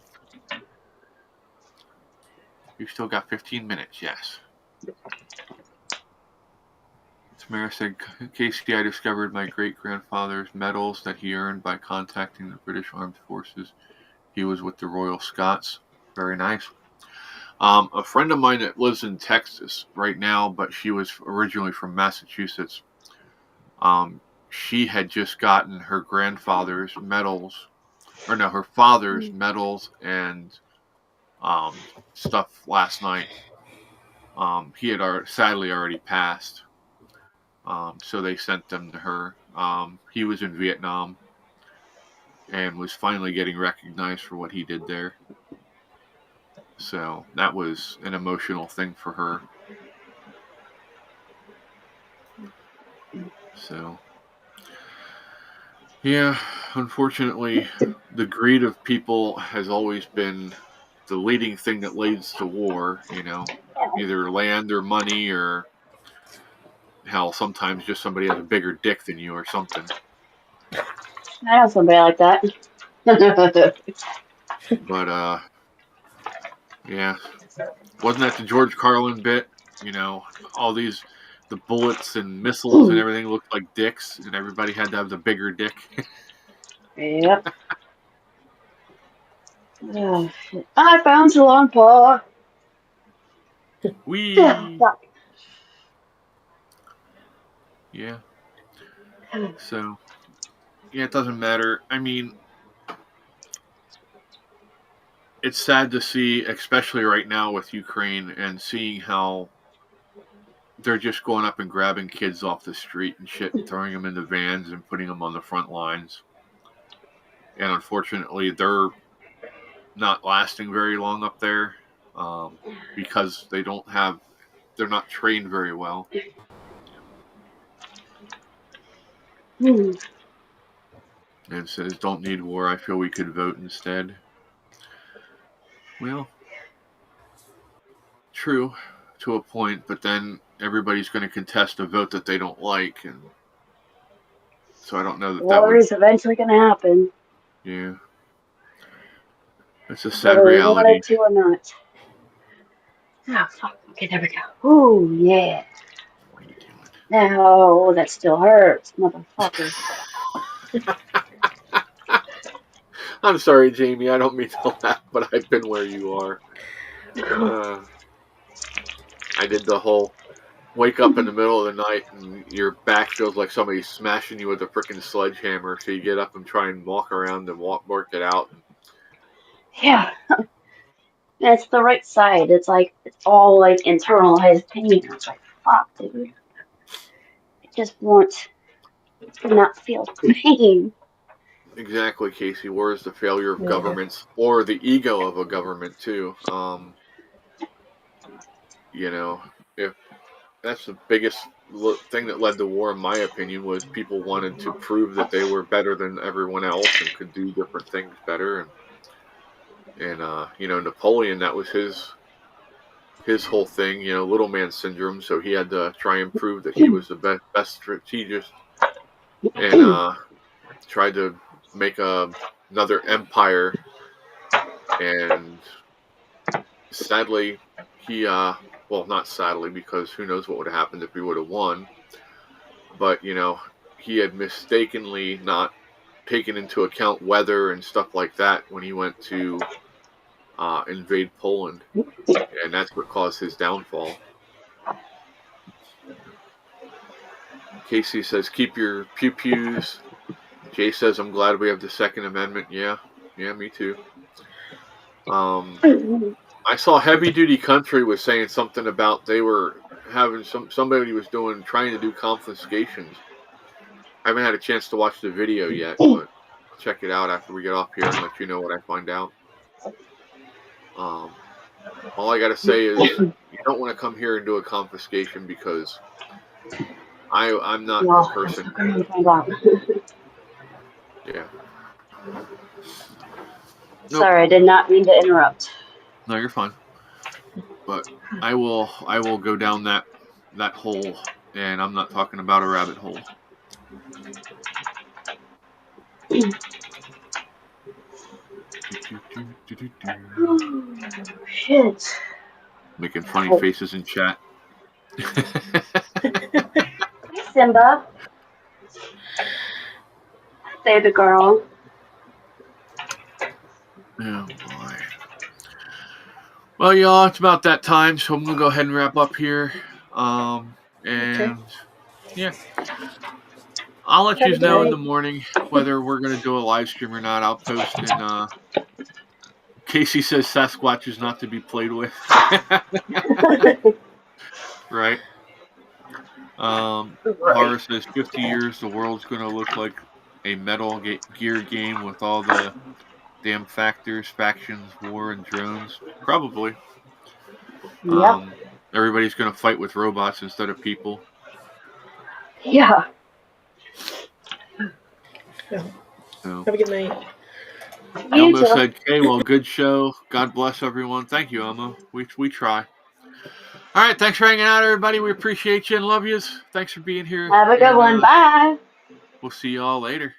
You still got 15 minutes, yes. Tamara said, Casey, I discovered my great-grandfather's medals that he earned by contacting the British Armed Forces. He was with the Royal Scots. Very nice. A friend of mine that lives in Texas right now, but she was originally from Massachusetts. She had just gotten her grandfather's medals, or no, her father's medals and stuff last night. He had sadly already passed, so they sent them to her. He was in Vietnam and was finally getting recognized for what he did there. So that was an emotional thing for her. So, yeah, unfortunately, the greed of people has always been the leading thing that leads to war, either land or money, or hell, sometimes just somebody has a bigger dick than you or something. I know somebody like that. But, yeah. Wasn't that the George Carlin bit? All these, the bullets and missiles and everything looked like dicks, and everybody had to have the bigger dick. Yep. Oh, shit. I found Salon Paw. Wee! Fuck. Yeah. So, yeah, it doesn't matter. I mean, it's sad to see, especially right now with Ukraine, and seeing how they're just going up and grabbing kids off the street and shit and throwing them into vans and putting them on the front lines. And unfortunately, they're not lasting very long up there because they're not trained very well. And says, don't need war. I feel we could vote instead. Well, true to a point, but then everybody's going to contest a vote that they don't like, and so I don't know that War is eventually going to happen. Yeah. It's a sad Whether we reality. want it to or not. Oh, fuck. Okay, there we go. Ooh, yeah. What are you doing? No, that still hurts, motherfucker. I'm sorry, Jamie. I don't mean to laugh, but I've been where you are. I did the whole wake up in the middle of the night and your back feels like somebody's smashing you with a freaking sledgehammer, so you get up and try and walk around and work it out. Yeah. It's the right side. It's like, it's all like internalized pain. It's like, fuck, dude? I just want to not feel pain. Exactly, Casey. Where is the failure of Yeah. governments or the ego of a government too? If that's the biggest thing that led to war, in my opinion, was people wanted to prove that they were better than everyone else and could do different things better. And Napoleon, that was his whole thing. Little man syndrome. So he had to try and prove that he was the best strategist, and tried to make another empire. And sadly, he well, not sadly, because who knows what would have happened if he would have won. But he had mistakenly not taken into account weather and stuff like that when he went to invade Poland, and that's what caused his downfall. Casey says, "Keep your pew pews." Jay says, "I'm glad we have the Second Amendment." Yeah, me too. I saw Heavy Duty Country was saying something about they were having somebody was trying to do confiscations. I haven't had a chance to watch the video yet, but I'll check it out after we get off here and let you know what I find out. All I gotta say is you don't want to come here and do a confiscation because I'm not the person. Yeah. Nope. Sorry, I did not mean to interrupt. No, you're fine. But I will go down that hole, and I'm not talking about a rabbit hole. Shit. Making funny faces in chat. Hey, Simba. Say the girl. Oh boy. Well, y'all, it's about that time, so I'm gonna go ahead and wrap up here. Yeah, I'll let you know in the morning whether we're gonna do a live stream or not. I'll post. And Casey says Sasquatch is not to be played with. Right. Horace says 50 years, the world's gonna look like a Metal Gear game with all the damn factors, factions, war, and drones. Probably. Yep. Everybody's going to fight with robots instead of people. Yeah. So. Have a good night. Elmo said, "Okay, well, good show. God bless everyone." Thank you, Elmo. We try. All right, thanks for hanging out, everybody. We appreciate you and love yous. Thanks for being here. Have a good one. Bye. We'll see y'all later.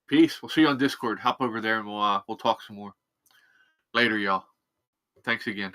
Peace. We'll see you on Discord. Hop over there and we'll talk some more. Later, y'all. Thanks again.